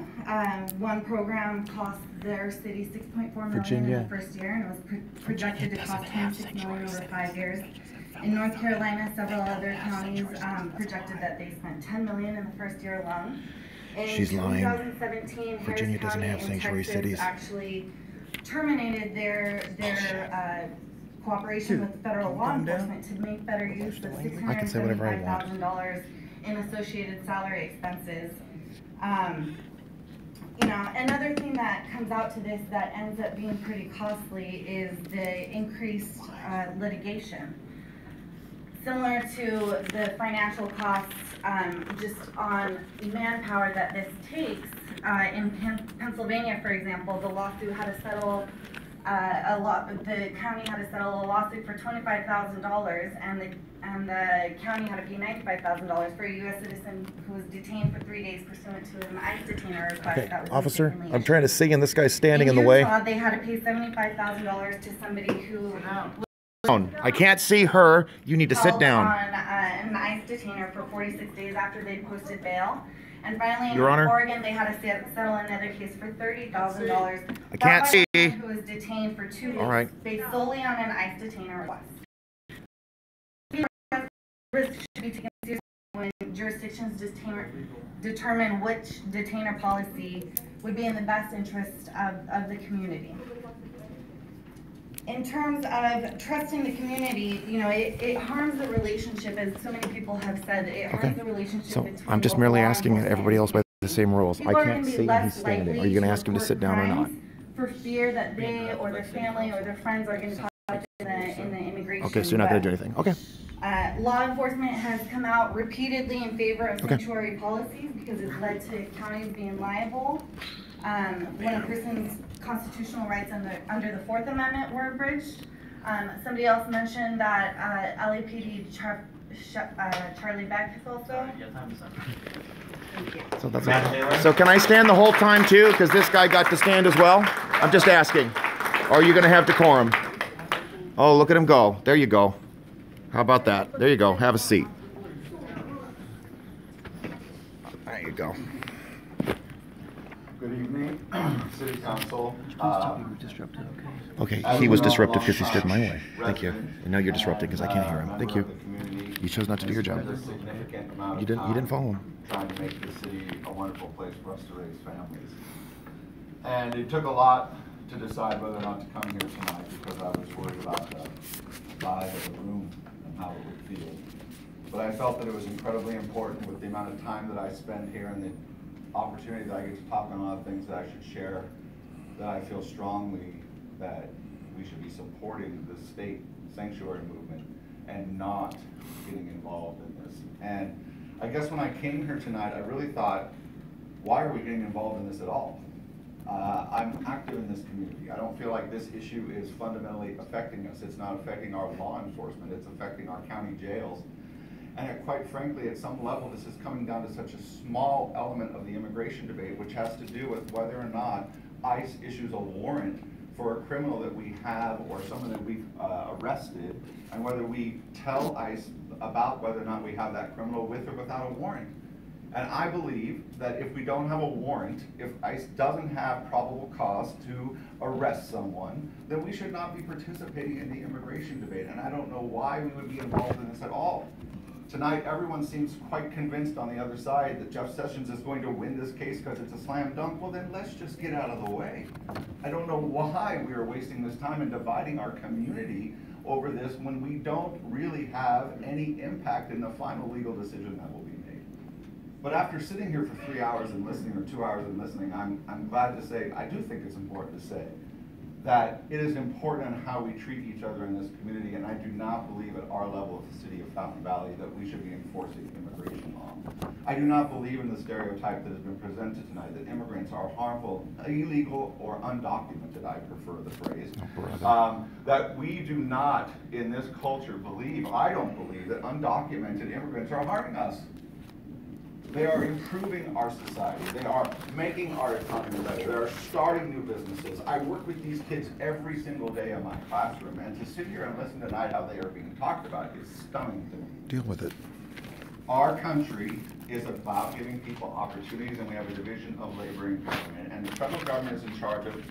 one program cost their city $6.4 million in the first year, and it was projected to cost $26 million over 5 years. In North Carolina, several other counties projected that they spent $10 million in the first year alone. In She's lying. 2017, Virginia doesn't have sanctuary cities. Actually terminated their cooperation with federal law enforcement to make better use of $675,000 in associated salary expenses. You know, another thing that comes out to this that ends up being pretty costly is the increased litigation. Similar to the financial costs just on manpower that this takes, in Pennsylvania, for example, the lawsuit had to settle the county had to settle a lawsuit for $25,000, and the county had to pay $95,000 for a U.S. citizen who was detained for 3 days pursuant to an ICE detainer request. Okay, That was officer, mistakenly I'm issued. trying to see, and this guy's standing in the way. Utah, they had to pay $75,000 to somebody who I can't see her. You need to sit held down. on an ICE detainer for 46 days after they posted bail. And finally, in Your Honor? Oregon, they had to settle another case for $30,000. I can't see. Who was detained for 2 weeks All right. based solely on an ICE detainer request. Risk should be taken seriously when jurisdictions determine which detainer policy would be in the best interest of the community. In terms of trusting the community, you know, it harms the relationship, as so many people have said. It harms the relationship So between I'm just local merely law asking everybody else by the same rules. People I are can't gonna be see and less he's standing. Are likely you going to to ask him to report sit down or not? crimes for fear that they or their family or their friends are going to talk about it in the immigration. Okay, so you're not going to do anything. Okay. Law enforcement has come out repeatedly in favor of Okay. sanctuary policies because it's led to counties being liable when a person's constitutional rights under the Fourth Amendment were abridged. Somebody else mentioned that LAPD Charlie Beck is also. So that's okay. So can I stand the whole time too? Because this guy got to stand as well. I'm just asking. Or are you going to have decorum? Oh, look at him go. There you go. How about that? There you go. Have a seat. There you go. Good evening, City Council. Okay, he was disruptive because he stood in my way. Thank you. And now you're disrupting because I can't hear him. Thank you. You chose not to do your job. You didn't follow him. Trying to make the city a wonderful place for us to raise families. And it took a lot to decide whether or not to come here tonight because I was worried about the vibe of the room and how it would feel. But I felt that it was incredibly important with the amount of time that I spend here and the opportunity that I get to talk on a lot of things that I should share, that I feel strongly that we should be supporting the state sanctuary movement and not getting involved in this. And I guess when I came here tonight, I really thought, why are we getting involved in this at all? I'm active in this community. I don't feel like this issue is fundamentally affecting us. It's not affecting our law enforcement. It's affecting our county jails. And quite frankly, at some level, this is coming down to such a small element of the immigration debate, which has to do with whether or not ICE issues a warrant for a criminal that we have or someone that we've arrested, and whether we tell ICE about whether or not we have that criminal with or without a warrant. And I believe that if we don't have a warrant, if ICE doesn't have probable cause to arrest someone, then we should not be participating in the immigration debate. And I don't know why we would be involved in this at all. Tonight, everyone seems quite convinced on the other side that Jeff Sessions is going to win this case because it's a slam dunk. Well, then let's just get out of the way. I don't know why we are wasting this time and dividing our community over this when we don't really have any impact in the final legal decision that will be made. But after sitting here for 3 hours and listening, or 2 hours and listening, I'm glad to say, I do think it's important to say that it is important on how we treat each other in this community, and I do not believe at our level of the city of Fountain Valley that we should be enforcing immigration law. I do not believe in the stereotype that has been presented tonight that immigrants are harmful, illegal, or undocumented, I prefer the phrase. That we do not, in this culture, I don't believe that undocumented immigrants are harming us. They are improving our society. They are making our economy better. They are starting new businesses. I work with these kids every single day in my classroom, and to sit here and listen tonight how they are being talked about is stunning to me. Deal with it. Our country is about giving people opportunities, and we have a division of labor and government, and the federal government is in charge of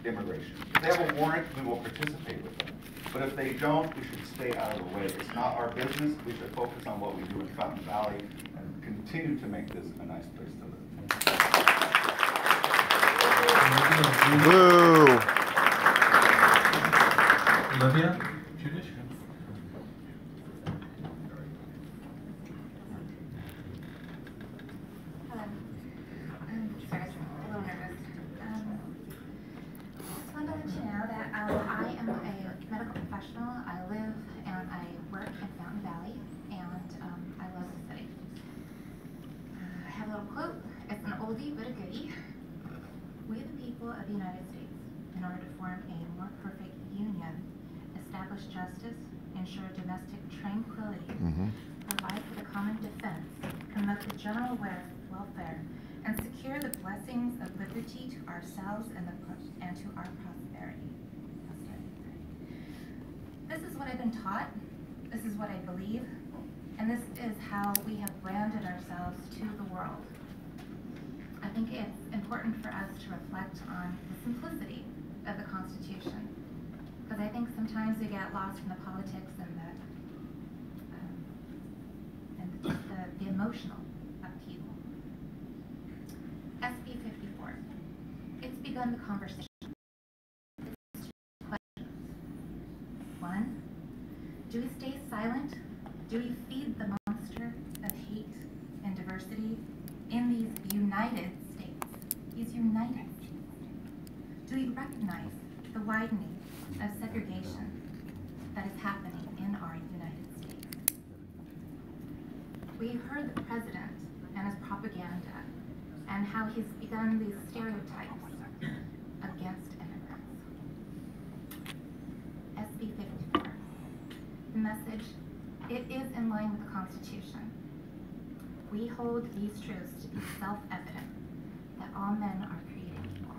immigration. If they have a warrant, we will participate with them. But if they don't, we should stay out of the way. It's not our business. We should focus on what we do in Fountain Valley and continue to make this a nice place to live. Boo! Olivia, Judish. Sorry, a little nervous. Just wanted to let you know that I am a medical professional. I live and I work in Fountain Valley, and I love the city. I have a little quote. It's an oldie but a goodie. We the people of the United States, in order to form a more perfect union, establish justice, ensure domestic tranquility, provide for the common defense, promote the general welfare, and secure the blessings of liberty to ourselves and to our posterity. This is what I've been taught, this is what I believe, and this is how we have branded ourselves to the world. I think it's important for us to reflect on the simplicity of the Constitution, because I think sometimes we get lost in the politics and the emotional upheaval. SB 54. It's begun the conversation. It's two questions. One, do we stay silent? Do we feed the monster of hate and diversity in these United States? These United States. Do we recognize the widening of segregation that is happening in our United States? We heard the president and his propaganda and how he's begun these stereotypes against immigrants. SB 54. The message, it is in line with the Constitution. We hold these truths to be self-evident, that all men are created equal,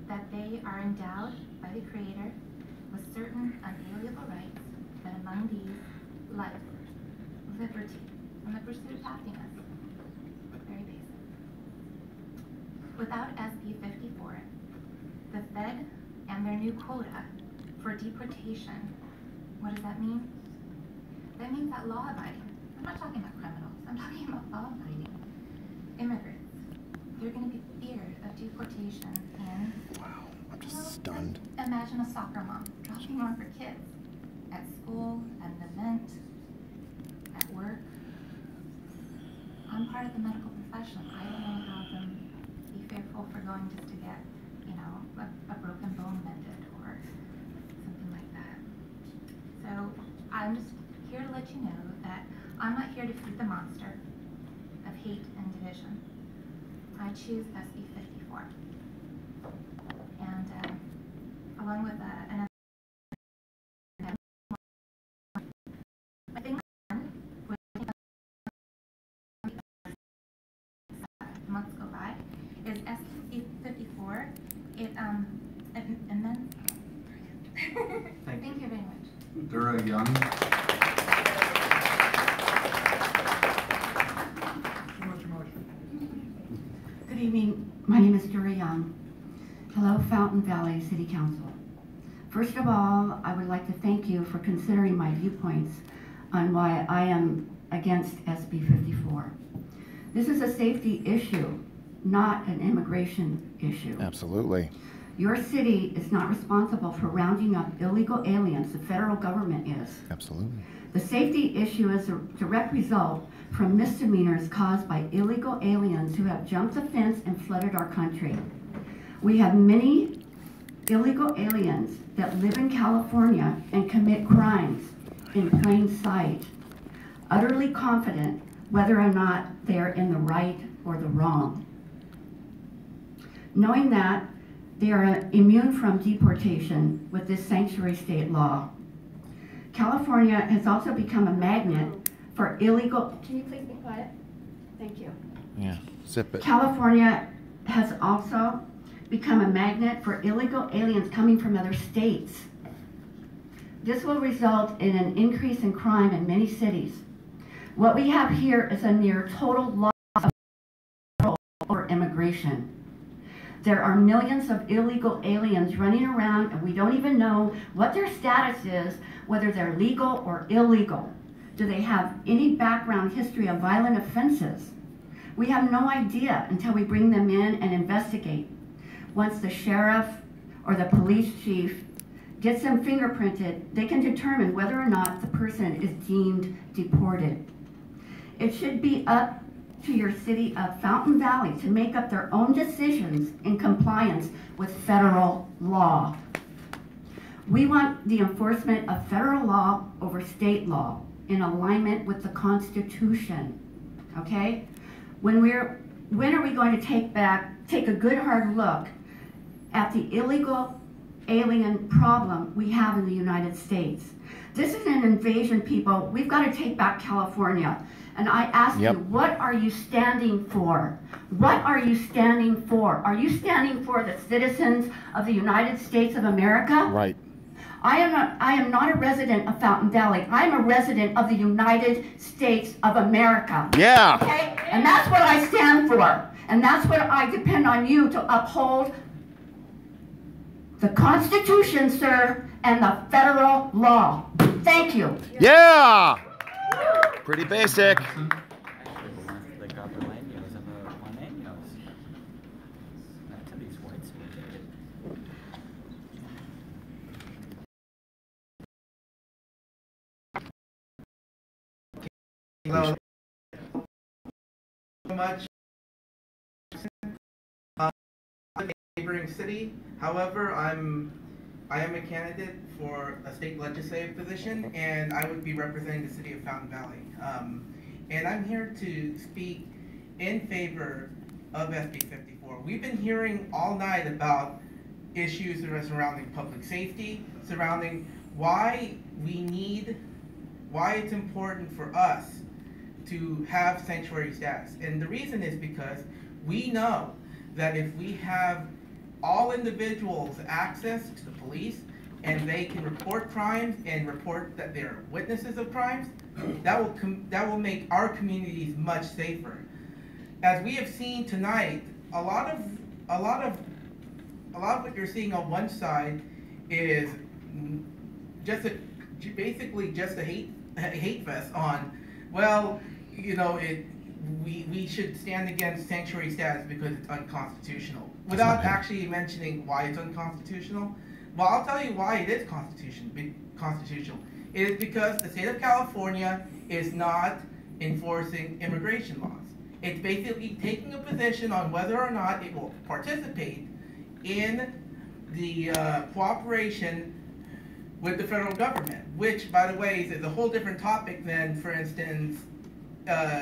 that they are endowed by the Creator with certain unalienable rights, that among these, life, liberty, and the pursuit of happiness. Very basic. Without SB 54, the Fed and their new quota for deportation, what does that mean? That means that law-abiding, I'm not talking about criminals, I'm talking about law-abiding immigrants, they're going to be feared of deportation in... Wow, I'm just stunned. Imagine a soccer mom dropping off her kids at school, at an event, at work. I'm part of the medical profession. I don't know how them be fearful for going just to get, you know, a broken bone mended or something like that. So I'm just here to let you know that I'm not here to feed the monster of hate and division. I choose SB 54. And along with another, I think months go by is SB 54. It amends. Thank you very much. Dura Young. Good evening. My name is Dura Young. Hello, Fountain Valley City Council. First of all, I would like to thank you for considering my viewpoints on why I am against SB 54. This is a safety issue, not an immigration issue. Absolutely. Your city is not responsible for rounding up illegal aliens. The federal government is. Absolutely. The safety issue is a direct result from misdemeanors caused by illegal aliens who have jumped the fence and flooded our country. We have many illegal aliens that live in California and commit crimes in plain sight, utterly confident whether or not they're in the right or the wrong. Knowing that, they are immune from deportation with this sanctuary state law. California has also become a magnet for illegal... Can you please be quiet? Thank you. Yeah, zip it. California has also become a magnet for illegal aliens coming from other states. This will result in an increase in crime in many cities. What we have here is a near total loss of control over immigration. There are millions of illegal aliens running around and we don't even know what their status is, whether they're legal or illegal. Do they have any background history of violent offenses? We have no idea until we bring them in and investigate. Once the sheriff or the police chief gets them fingerprinted, they can determine whether or not the person is deemed deported. It should be up to your city of Fountain Valley to make up their own decisions in compliance with federal law. We want the enforcement of federal law over state law in alignment with the Constitution, okay? When are we going to take a good hard look at the illegal alien problem we have in the United States? This is an invasion, people. We've got to take back California. And I ask you, what are you standing for? What are you standing for? Are you standing for the citizens of the United States of America? Right. I am not a resident of Fountain Valley. I'm a resident of the United States of America. Yeah. Okay? And that's what I stand for. And that's what I depend on you to uphold the Constitution, sir, and the federal law. Thank you. Yeah. Pretty basic. Hello. So much. Neighboring city. However, I am a candidate for a state legislative position, and I would be representing the city of Fountain Valley. And I'm here to speak in favor of SB 54. We've been hearing all night about issues that are surrounding public safety, surrounding why it's important for us to have sanctuary status. And the reason is because we know that if we have all individuals access to the police and they can report crimes and report that they're witnesses of crimes, that will make our communities much safer. As we have seen tonight, a lot of what you're seeing on one side is basically just a hate fest on, well, you know, we should stand against sanctuary status because it's unconstitutional, without actually mentioning why it's unconstitutional. Well, I'll tell you why it is constitutional. It is because the state of California is not enforcing immigration laws. It's basically taking a position on whether or not it will participate in the cooperation with the federal government, which, by the way, is a whole different topic than, for instance, SB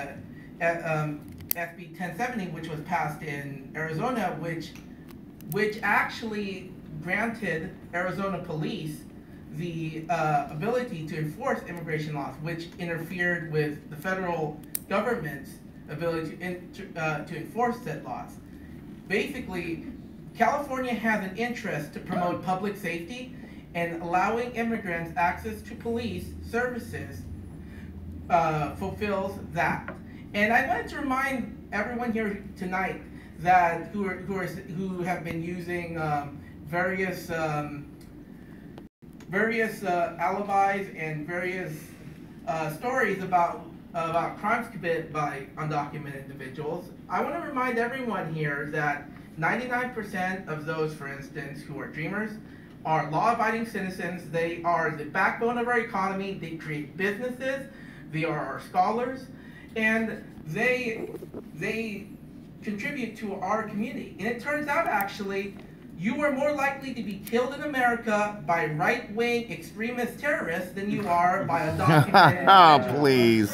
1070, which was passed in Arizona, which actually granted Arizona police the ability to enforce immigration laws, which interfered with the federal government's ability to enforce said laws. Basically, California has an interest to promote public safety, and allowing immigrants access to police services fulfills that. And I'd like to remind everyone here tonight that who have been using various alibis and various stories about crimes committed by undocumented individuals. I want to remind everyone here that 99% of those, for instance, who are dreamers are law-abiding citizens. They are the backbone of our economy. They create businesses. They are our scholars, and they contribute to our community. And it turns out, actually, you are more likely to be killed in America by right-wing extremist terrorists than you are by undocumented Oh, please.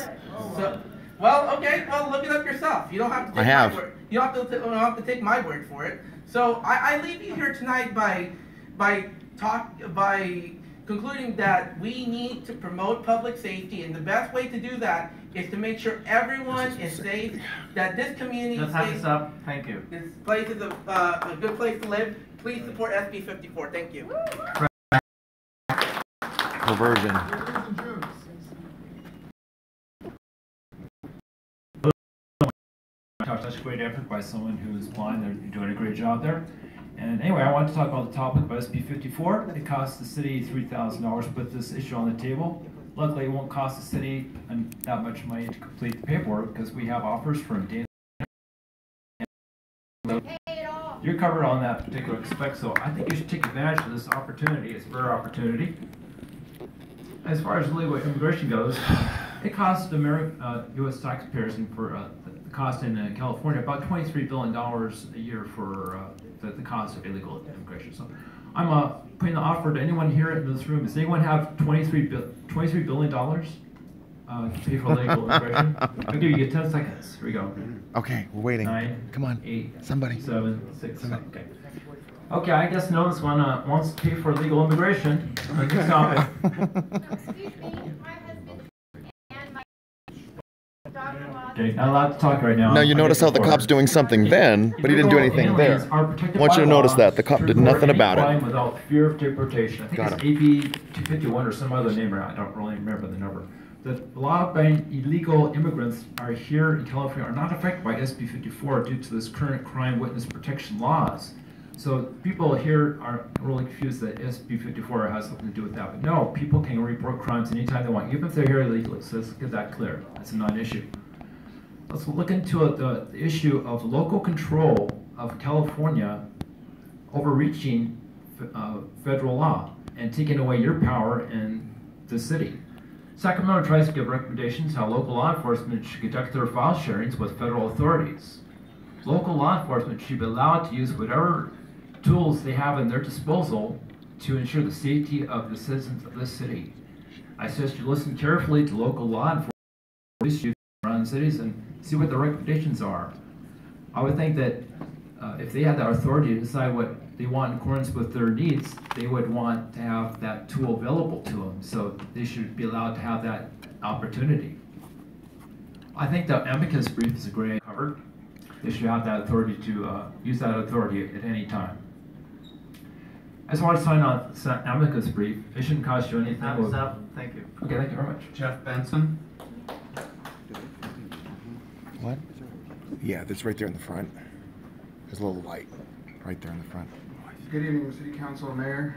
So, well, okay, well, look it up yourself. You don't have to take my word. You don't have to take my word for it. So I leave you here tonight by concluding that we need to promote public safety, and the best way to do that is to make sure everyone is safe, that this community is safe. This up. Thank you. This place is a good place to live. Please support SB 54. Thank you. Perversion. Such a great effort by someone who is blind. They're doing a great job there. And anyway, I want to talk about the topic of SB 54. It costs the city $3,000 to put this issue on the table. Luckily, it won't cost the city that much money to complete the paperwork because we have offers from data. You're covered on that particular aspect, so I think you should take advantage of this opportunity. It's a rare opportunity. As far as legal immigration goes, it costs the U.S. taxpayers and for the cost in California about $23 billion a year for the cost of illegal immigration. So I'm putting the offer to anyone here in this room. Does anyone have $23 billion to pay for legal immigration? I'll give you 10 seconds. Here we go. Okay, we're waiting. 9, come on, 8, somebody. 7, 6. Okay. Okay, I guess no one wants to pay for legal immigration. Let's stop it. Okay, not allowed to talk right now. Now you notice how the cop's doing something then, but he didn't do anything there. I want you to notice that the cop did nothing about it. Without fear of deportation. I think it's AB 251 or some other name. I don't really remember the number. The law-abiding illegal immigrants are here in California are not affected by SB 54 due to this current crime witness protection laws. So people here are really confused that SB 54 has something to do with that. But no, people can report crimes anytime they want, even if they're here illegally. So let's get that clear. That's a non-issue. Let's look into the issue of local control of California overreaching federal law and taking away your power in the city. Sacramento tries to give recommendations how local law enforcement should conduct their file sharings with federal authorities. Local law enforcement should be allowed to use whatever tools they have at their disposal to ensure the safety of the citizens of this city. I suggest you listen carefully to local law enforcement police chiefs around cities and see what the recommendations are. I would think that if they had the authority to decide what they want in accordance with their needs, they would want to have that tool available to them. So they should be allowed to have that opportunity. I think the amicus brief is a great cover. They should have that authority to use that authority at any time. I just want to sign on amicus brief. It shouldn't cost you anything. Thumbs up. Thank you. Okay, thank you very much. Jeff Benson. What? Yeah, that's right there in the front. There's a little light right there in the front. Good evening, City Council and Mayor.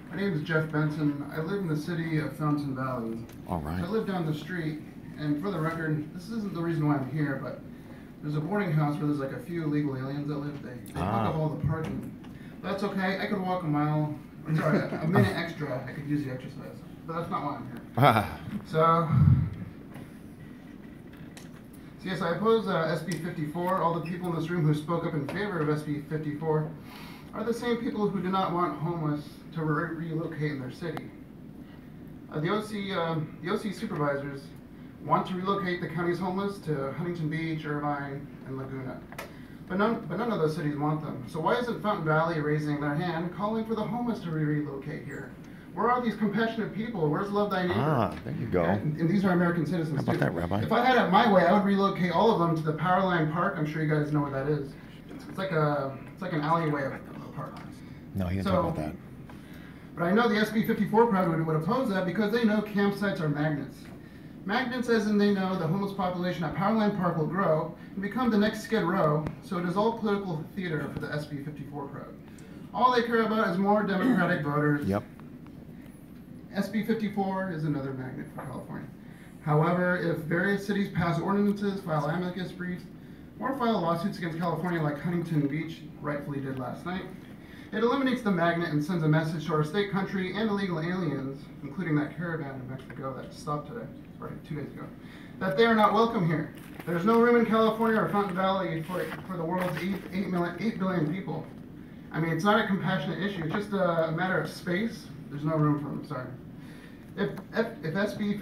My name is Jeff Benson. I live in the city of Fountain Valley. All right. I live down the street, and for the record, this isn't the reason why I'm here, but there's a boarding house where there's like a few illegal aliens that live. They block up all the parking. But that's okay. I could walk a mile, sorry, a minute extra. I could use the exercise, but that's not why I'm here. So yes, I oppose SB 54. All the people in this room who spoke up in favor of SB 54 are the same people who do not want homeless to relocate in their city. The OC supervisors want to relocate the county's homeless to Huntington Beach, Irvine, and Laguna. But none of those cities want them. So why isn't Fountain Valley raising their hand, calling for the homeless to relocate here? Where are these compassionate people? Where's Love Thy Neighbor? There you go. And these are American citizens, How about too. that, Rabbi? If I had it my way, I would relocate all of them to the Powerline Park. I'm sure you guys know where that is. It's like an alleyway of a park. No, he didn't talk about that. But I know the SB 54 crowd would oppose that because they know campsites are magnets. Magnets as in they know the homeless population at Powerline Park will grow and become the next Skid Row, so it is all political theater for the SB 54 crowd. All they care about is more Democratic voters. Yep. SB 54 is another magnet for California. However, if various cities pass ordinances, file amicus briefs, or file lawsuits against California like Huntington Beach rightfully did last night, it eliminates the magnet and sends a message to our state, country, and illegal aliens, including that caravan in Mexico that stopped today, or 2 days ago, that they are not welcome here. There's no room in California or Fountain Valley for the world's 8 billion people. I mean, it's not a compassionate issue, it's just a matter of space. There's no room for them, sorry. If the SB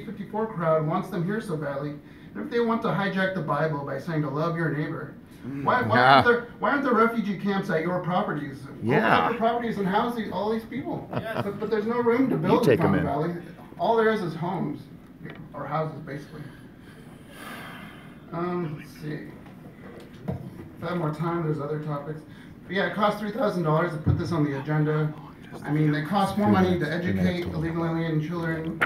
54 crowd wants them here so badly, and if they want to hijack the Bible by saying to love your neighbor, why aren't there refugee camps at your properties? Yeah. Open your properties and house all these people. But there's no room to build take in them Fountain in. Valley. All there is homes, or houses basically. Let's see. If I have more time, there's other topics. But yeah, it costs $3,000 to put this on the agenda. I mean, it costs more money to educate illegal alien children,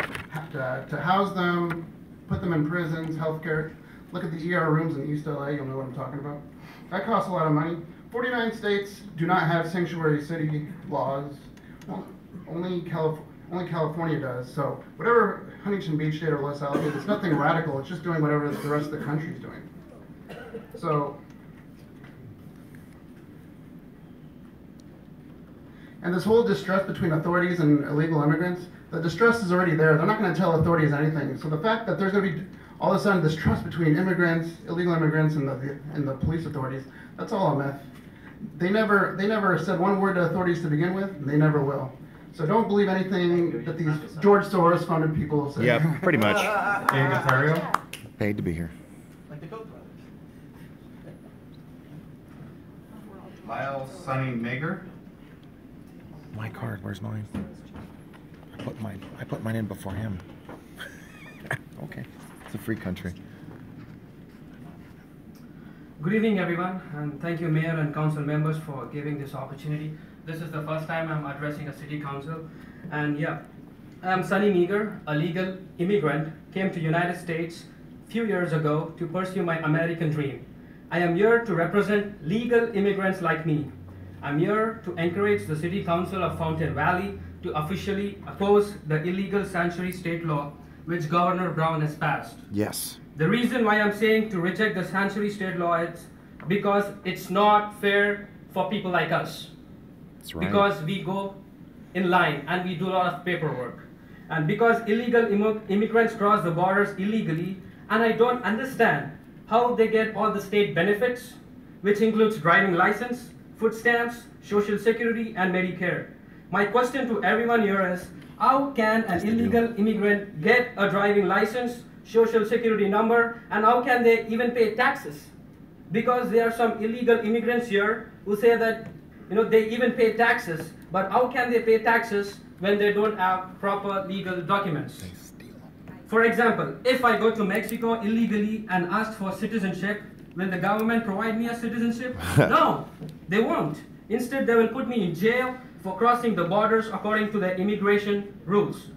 to house them, put them in prisons, healthcare. Look at the ER rooms in East LA, you'll know what I'm talking about. That costs a lot of money. 49 states do not have sanctuary city laws. Well, only California does. So whatever Huntington Beach did or Los Alamos, it's nothing radical. It's just doing whatever the rest of the country's doing. So, and this whole distrust between authorities and illegal immigrants, the distrust is already there. They're not going to tell authorities anything. So the fact that there's going to be all of a sudden this trust between immigrants, illegal immigrants, and the police authorities, that's all a myth. They never said one word to authorities to begin with, and they never will. So don't believe anything that these George Soros funded people say. Yeah, pretty much. Gafario? Paid to be here. Like the Koch brothers. Lyle Sonny Mager. My card, where's mine? I put mine in before him. Okay, it's a free country. Good evening, everyone, and thank you, Mayor and Council members, for giving this opportunity. This is the first time I'm addressing a City Council, and yeah, I'm Sonny Meager, a legal immigrant, came to United States a few years ago to pursue my American dream. I am here to represent legal immigrants like me. I'm here to encourage the City Council of Fountain Valley to officially oppose the illegal sanctuary state law which Governor Brown has passed. Yes. The reason why I'm saying to reject the sanctuary state law is because it's not fair for people like us. That's right. Because we go in line and we do a lot of paperwork. And because illegal immigrants cross the borders illegally, and I don't understand how they get all the state benefits, which includes driving license, food stamps, social security, and Medicare. My question to everyone here is, how can an illegal immigrant get a driving license, social security number, and how can they even pay taxes? Because there are some illegal immigrants here who say that they even pay taxes, but how can they pay taxes when they don't have proper legal documents? For example, if I go to Mexico illegally and ask for citizenship, will the government provide me a citizenship? No, they won't. Instead, they will put me in jail for crossing the borders according to the immigration rules.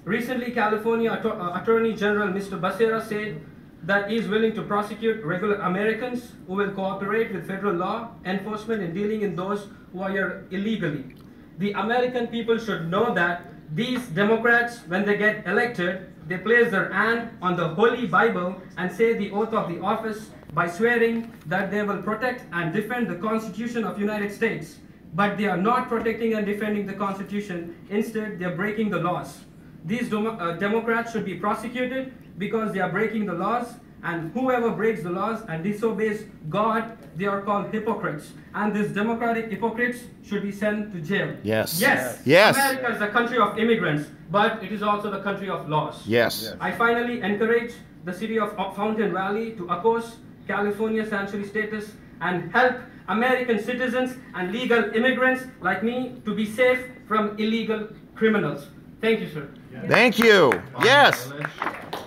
Recently, California Attorney General Mr. Becerra said that he is willing to prosecute regular Americans who will cooperate with federal law enforcement in dealing in those who are here illegally. The American people should know that these Democrats, when they get elected, they place their hand on the Holy Bible and say the oath of the office by swearing that they will protect and defend the Constitution of the United States. But they are not protecting and defending the Constitution. Instead, they are breaking the laws. These Democrats should be prosecuted because they are breaking the laws, and whoever breaks the laws and disobeys God, they are called hypocrites. And these democratic hypocrites should be sent to jail. Yes. Yes. Yes. America is the country of immigrants, but it is also the country of laws. Yes. I finally encourage the city of Fountain Valley to oppose California sanctuary status and help American citizens and legal immigrants like me to be safe from illegal criminals. Thank you, sir. Thank you. Yes.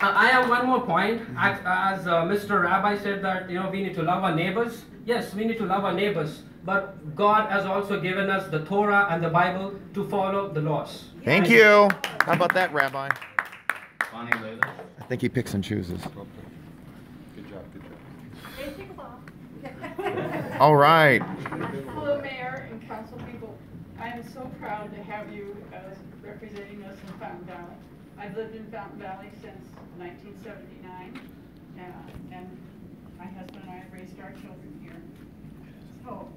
I have one more point. As Mr. Rabbi said that we need to love our neighbors. Yes, we need to love our neighbors. But God has also given us the Torah and the Bible to follow the laws. Thank you. How about that, Rabbi? Bonnie Layla. I think he picks and chooses. Good job, good job. All right. Hello, Mayor and council people. I am so proud to have you as representing us in Fountain Valley. I've lived in Fountain Valley since 1979, and my husband and I have raised our children here. So,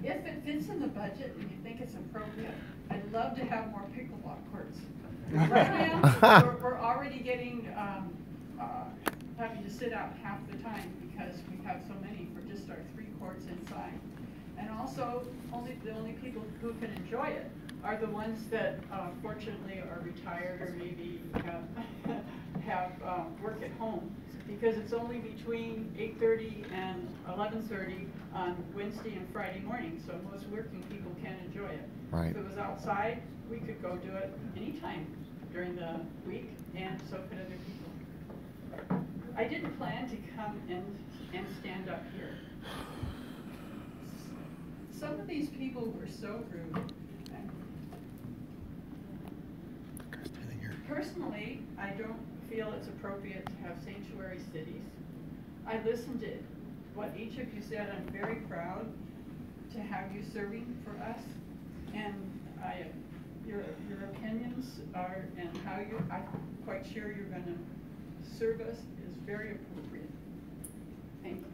if it fits in the budget and you think it's appropriate, I'd love to have more pickleball courts. Right now, we're already getting, having to sit out half the time because we have so many for just our 3 courts inside. And also, the only people who can enjoy it are the ones that fortunately are retired or maybe have work at home, because it's only between 8:30 and 11:30 on Wednesday and Friday morning, so most working people can enjoy it. Right. If it was outside, we could go do it anytime during the week, and so could other people. I didn't plan to come and stand up here. Some of these people were so rude. Personally, I don't feel it's appropriate to have sanctuary cities. I listened to what each of you said. I'm very proud to have you serving for us, and your opinions are and how I'm quite sure you're going to serve us is very appropriate. Thank you.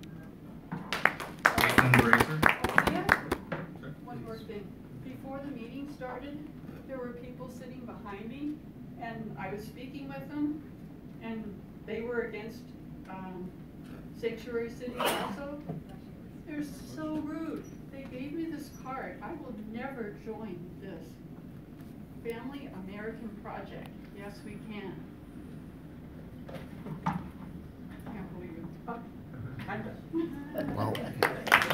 One more thing. Before the meeting started, there were people sitting behind me, and I was speaking with them, and they were against sanctuary cities also. They're so rude. They gave me this card. I will never join this. Family American Project. Yes, we can. Can't believe it. Oh, I'm done. Well,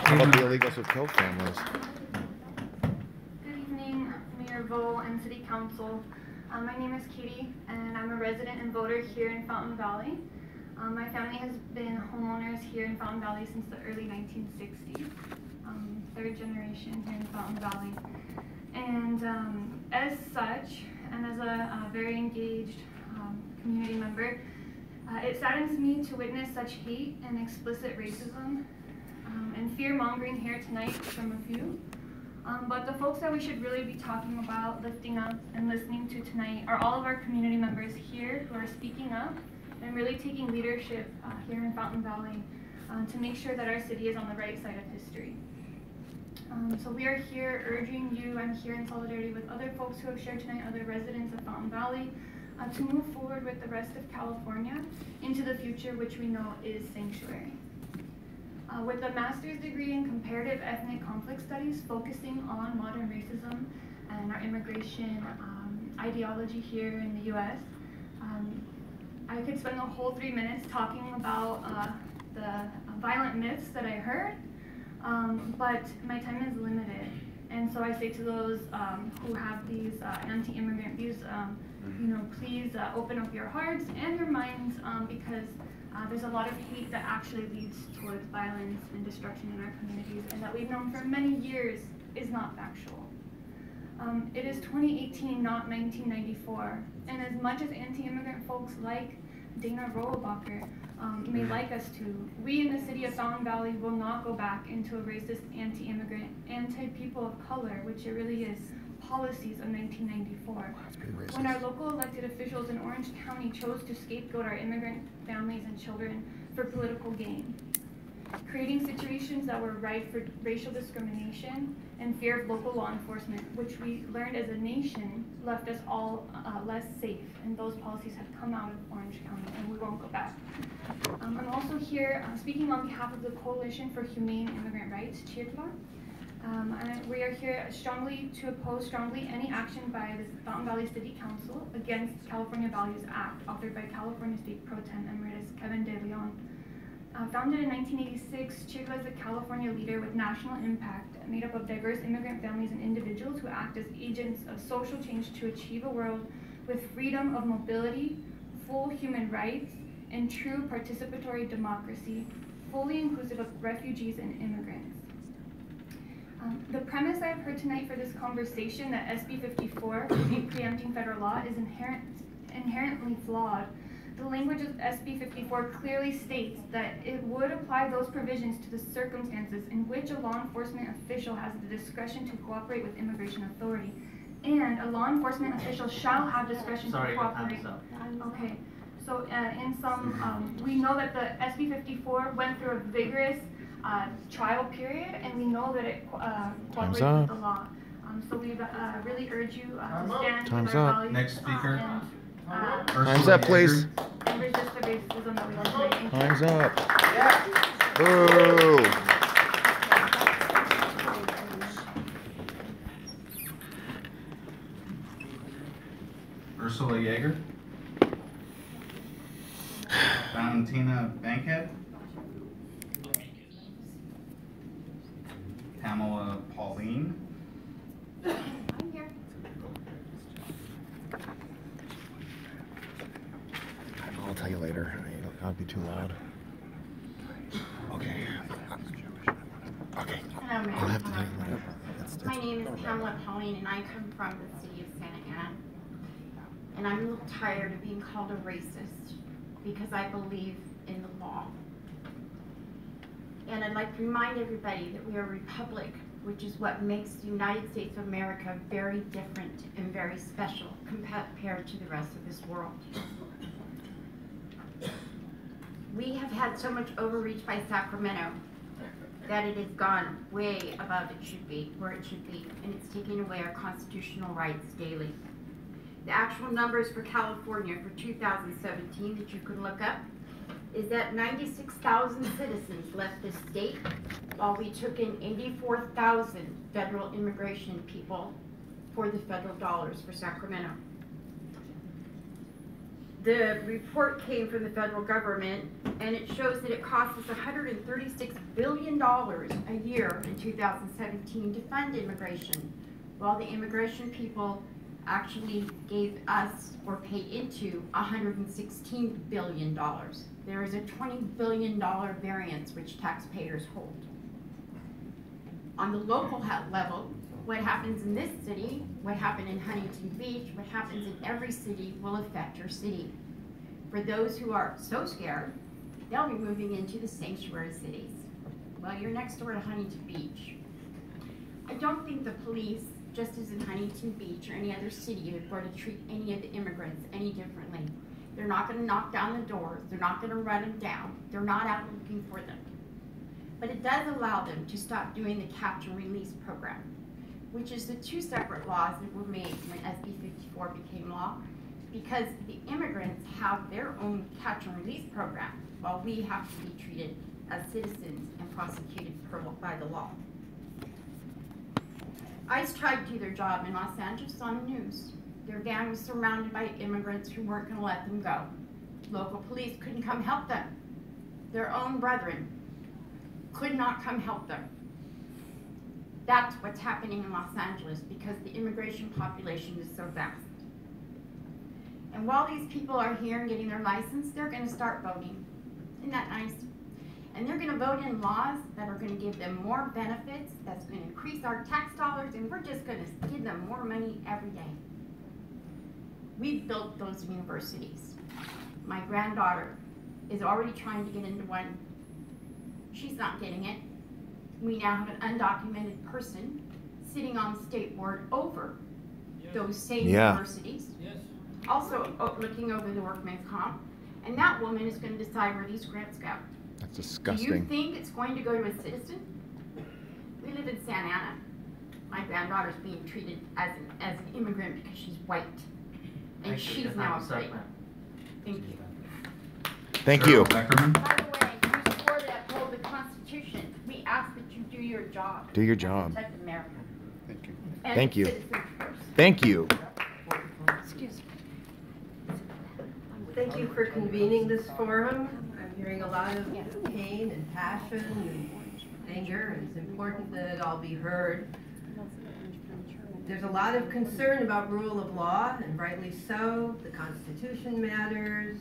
how about the illegals who kill families? Good evening, Mayor Vole and City Council. My name is Katie, and I'm a resident and voter here in Fountain Valley. My family has been homeowners here in Fountain Valley since the early 1960s. 3rd generation here in Fountain Valley. And as such, and as a very engaged community member, it saddens me to witness such hate and explicit racism and fear-mongering here tonight from a few. But the folks that we should really be talking about, lifting up, and listening to tonight are all of our community members here who are speaking up and really taking leadership here in Fountain Valley to make sure that our city is on the right side of history. So we are here urging you, I'm here in solidarity with other folks who have shared tonight, other residents of Fountain Valley, to move forward with the rest of California into the future, which we know is sanctuary. With a master's degree in comparative ethnic conflict studies focusing on modern racism and our immigration ideology here in the US, I could spend the whole 3 minutes talking about the violent myths that I heard, but my time is limited. And so I say to those who have these anti-immigrant views, you know, please open up your hearts and your minds, because there's a lot of hate that actually leads towards violence and destruction in our communities, and that we've known for many years is not factual. It is 2018, not 1994, and as much as anti-immigrant folks like Dana Rohrabacher may like us to, we in the city of Fountain Valley will not go back into a racist, anti-immigrant, anti-people of color, which it really is, policies of 1994. When our local elected officials in Orange County chose to scapegoat our immigrant families and children for political gain, creating situations that were rife for racial discrimination and fear of local law enforcement, which we learned as a nation left us all less safe, and those policies have come out of Orange County, and we won't go back. I'm also here speaking on behalf of the Coalition for Humane Immigrant Rights, CHIRLA. We are here to oppose strongly any action by the Fountain Valley City Council against California Values Act, authored by California State Pro Tem Emeritus Kevin De Leon. Founded in 1986, CHIRLA is a California leader with national impact, made up of diverse immigrant families and individuals who act as agents of social change to achieve a world with freedom of mobility, full human rights, and true participatory democracy, fully inclusive of refugees and immigrants. The premise I've heard tonight for this conversation, that SB 54 would be preempting federal law, is inherently flawed. The language of SB 54 clearly states that it would apply those provisions to the circumstances in which a law enforcement official has the discretion to cooperate with immigration authority. And a law enforcement official shall have discretion to cooperate. Okay, so in some, we know that the SB 54 went through a vigorous trial period, and we know that it cooperates with the law. So we really urge you to stand Time's with our up. values. Next speaker. Time's up, please. And resist the racism that we want to make. Time's up. Boo. Ursula Yeager. Valentina Bankhead. Pamela Pauline. I'm here. I'll tell you later. I'll be too loud. Okay. Okay. Hello, Mayor. I'll have to tell you later. My name is Pamela Pauline, and I come from the city of Santa Ana. And I'm a little tired of being called a racist because I believe in the law. And I'd like to remind everybody that we are a republic, which is what makes the United States of America very different and very special compared to the rest of this world. We have had so much overreach by Sacramento that it has gone way above where it should be, and it's taking away our constitutional rights daily. The actual numbers for California for 2017 that you can look up is that 96,000 citizens left the state, while we took in 84,000 federal immigration people for the federal dollars for Sacramento. The report came from the federal government, and it shows that it cost us $136 billion a year in 2017 to fund immigration, while the immigration people actually gave us or paid into $116 billion. There is a $20 billion variance which taxpayers hold. On the local level, what happens in this city, what happened in Huntington Beach, what happens in every city will affect your city. For those who are so scared, they'll be moving into the sanctuary cities. Well, you're next door to Huntington Beach. I don't think the police, just as in Huntington Beach or any other city, are going to treat any of the immigrants any differently. They're not going to knock down the doors. They're not going to run them down. They're not out looking for them. But it does allow them to stop doing the catch and release program, which is the two separate laws that were made when SB 54 became law. because the immigrants have their own catch and release program, while we have to be treated as citizens and prosecuted by the law. ICE tried to do their job in Los Angeles on the news. Their van was surrounded by immigrants who weren't going to let them go. Local police couldn't come help them. Their own brethren could not come help them. That's what's happening in Los Angeles because the immigration population is so vast. And while these people are here and getting their license, they're going to start voting. Isn't that nice? And they're going to vote in laws that are going to give them more benefits, that's going to increase our tax dollars, and we're just going to give them more money every day. We've built those universities. My granddaughter is already trying to get into one. She's not getting it. We now have an undocumented person sitting on the state board over those same universities. Yes. Also looking over the workman's comp. And that woman is going to decide where these grants go. That's disgusting. Do you think it's going to go to a citizen? We live in Santa Ana. My granddaughter's being treated as an immigrant because she's white. And she's now afraid. Thank you. Thank you. By the way, you swore to uphold the Constitution. We ask that you do your job. Do your job. Protect America. Thank you. And Thank you. citizens first. Thank you. Excuse me. Thank you for convening this forum. I'm hearing a lot of pain and passion and anger, and it's important that it all be heard. There's a lot of concern about rule of law, and rightly so. The Constitution matters.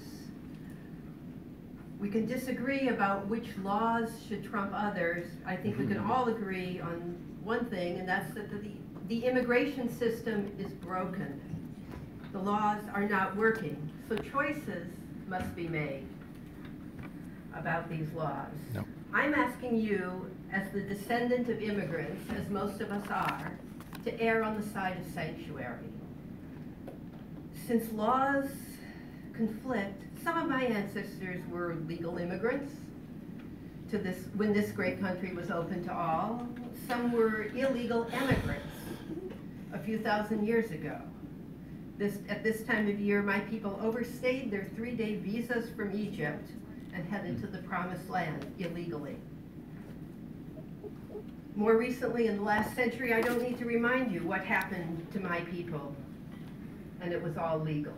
We can disagree about which laws should trump others. I think we can all agree on one thing, and that's that the immigration system is broken. The laws are not working, so choices must be made about these laws. No. I'm asking you, as the descendant of immigrants, as most of us are, to err on the side of sanctuary. Since laws conflict, some of my ancestors were legal immigrants to when this great country was open to all. Some were illegal immigrants a few thousand years ago. At this time of year, my people overstayed their 3-day visas from Egypt and headed to the Promised Land illegally. More recently, in the last century, I don't need to remind you what happened to my people, and it was all legal.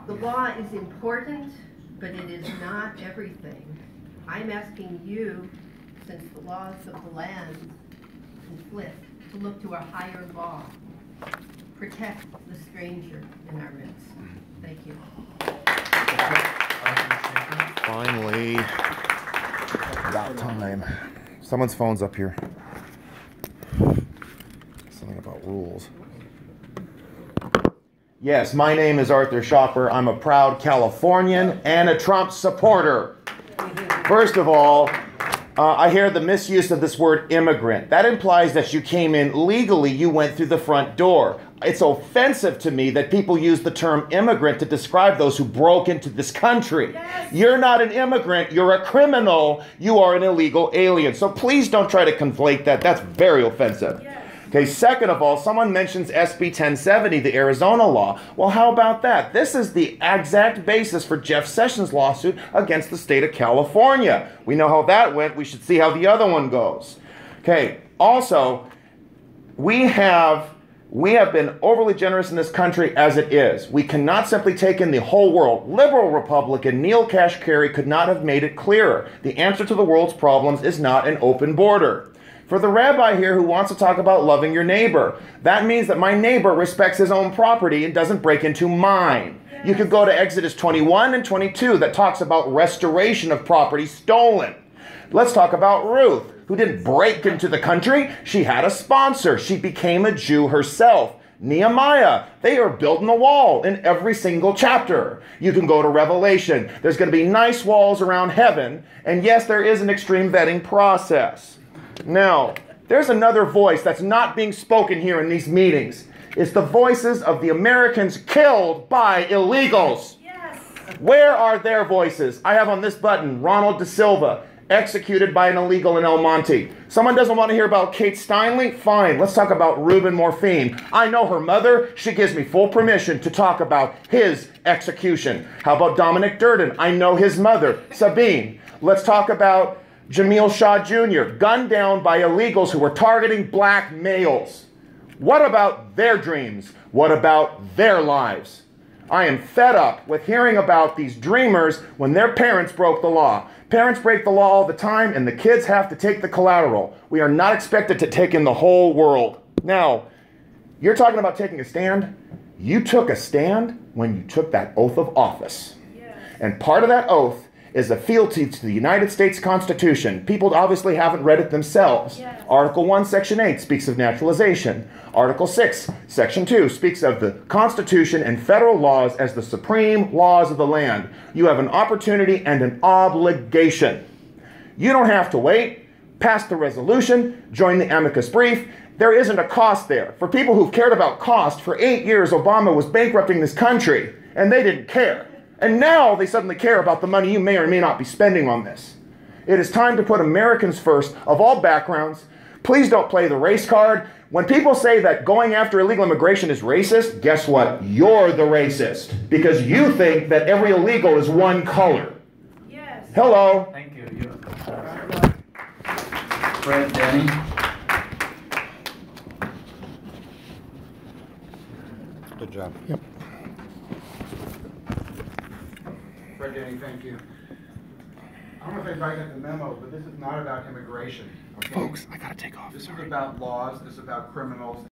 The law is important, but it is not everything. I'm asking you, since the laws of the land conflict, to look to a higher law. Protect the stranger in our midst. Thank you. Finally, about time. Someone's phone's up here. Something about rules. Yes, my name is Arthur Schopper. I'm a proud Californian and a Trump supporter. First of all, I hear the misuse of this word immigrant. That implies that you came in legally, you went through the front door. It's offensive to me that people use the term immigrant to describe those who broke into this country. Yes. You're not an immigrant, you're a criminal, you are an illegal alien. So please don't try to conflate that. That's very offensive. Yes. Okay, second of all, someone mentions SB 1070, the Arizona law. Well, how about that? This is the exact basis for Jeff Sessions' lawsuit against the state of California. We know how that went. We should see how the other one goes. Okay, also, we have been overly generous in this country as it is. We cannot simply take in the whole world. Liberal Republican Neil Kashkari could not have made it clearer. The answer to the world's problems is not an open border. For the rabbi here who wants to talk about loving your neighbor, that means that my neighbor respects his own property and doesn't break into mine. Yes. You could go to Exodus 21 and 22 that talks about restoration of property stolen. Let's talk about Ruth, who didn't break into the country. She had a sponsor. She became a Jew herself. Nehemiah, they are building a wall in every single chapter. You can go to Revelation. There's going to be nice walls around heaven. And yes, there is an extreme vetting process. Now, there's another voice that's not being spoken here in these meetings. It's the voices of the Americans killed by illegals. Yes. Where are their voices? I have on this button Ronald De Silva, executed by an illegal in El Monte. Someone doesn't want to hear about Kate Steinle? Fine, let's talk about Ruben Morphine. I know her mother. She gives me full permission to talk about his execution. How about Dominic Durden? I know his mother, Sabine. Let's talk about Jamil Shah Jr., gunned down by illegals who were targeting black males. What about their dreams? What about their lives? I am fed up with hearing about these dreamers when their parents broke the law. Parents break the law all the time, and the kids have to take the collateral. We are not expected to take in the whole world. Now, you're talking about taking a stand. You took a stand when you took that oath of office. Yes. And part of that oath is a fealty to the United States Constitution. People obviously haven't read it themselves. Yes. Article 1, Section 8 speaks of naturalization. Article 6, Section 2 speaks of the Constitution and federal laws as the supreme laws of the land. You have an opportunity and an obligation. You don't have to wait. Pass the resolution. Join the amicus brief. There isn't a cost there. For people who've cared about cost, for 8 years Obama was bankrupting this country, and they didn't care. And now they suddenly care about the money you may or may not be spending on this. It is time to put Americans first, of all backgrounds. Please don't play the race card. When people say that going after illegal immigration is racist, guess what? You're the racist. Because you think that every illegal is one color. Yes. Hello. Thank you. Fred Denny. Good job. Yep. Fred Denny, thank you. I don't know if anybody got the memo, but this is not about immigration. Okay? Folks, I gotta take off. This is about laws, this is about criminals,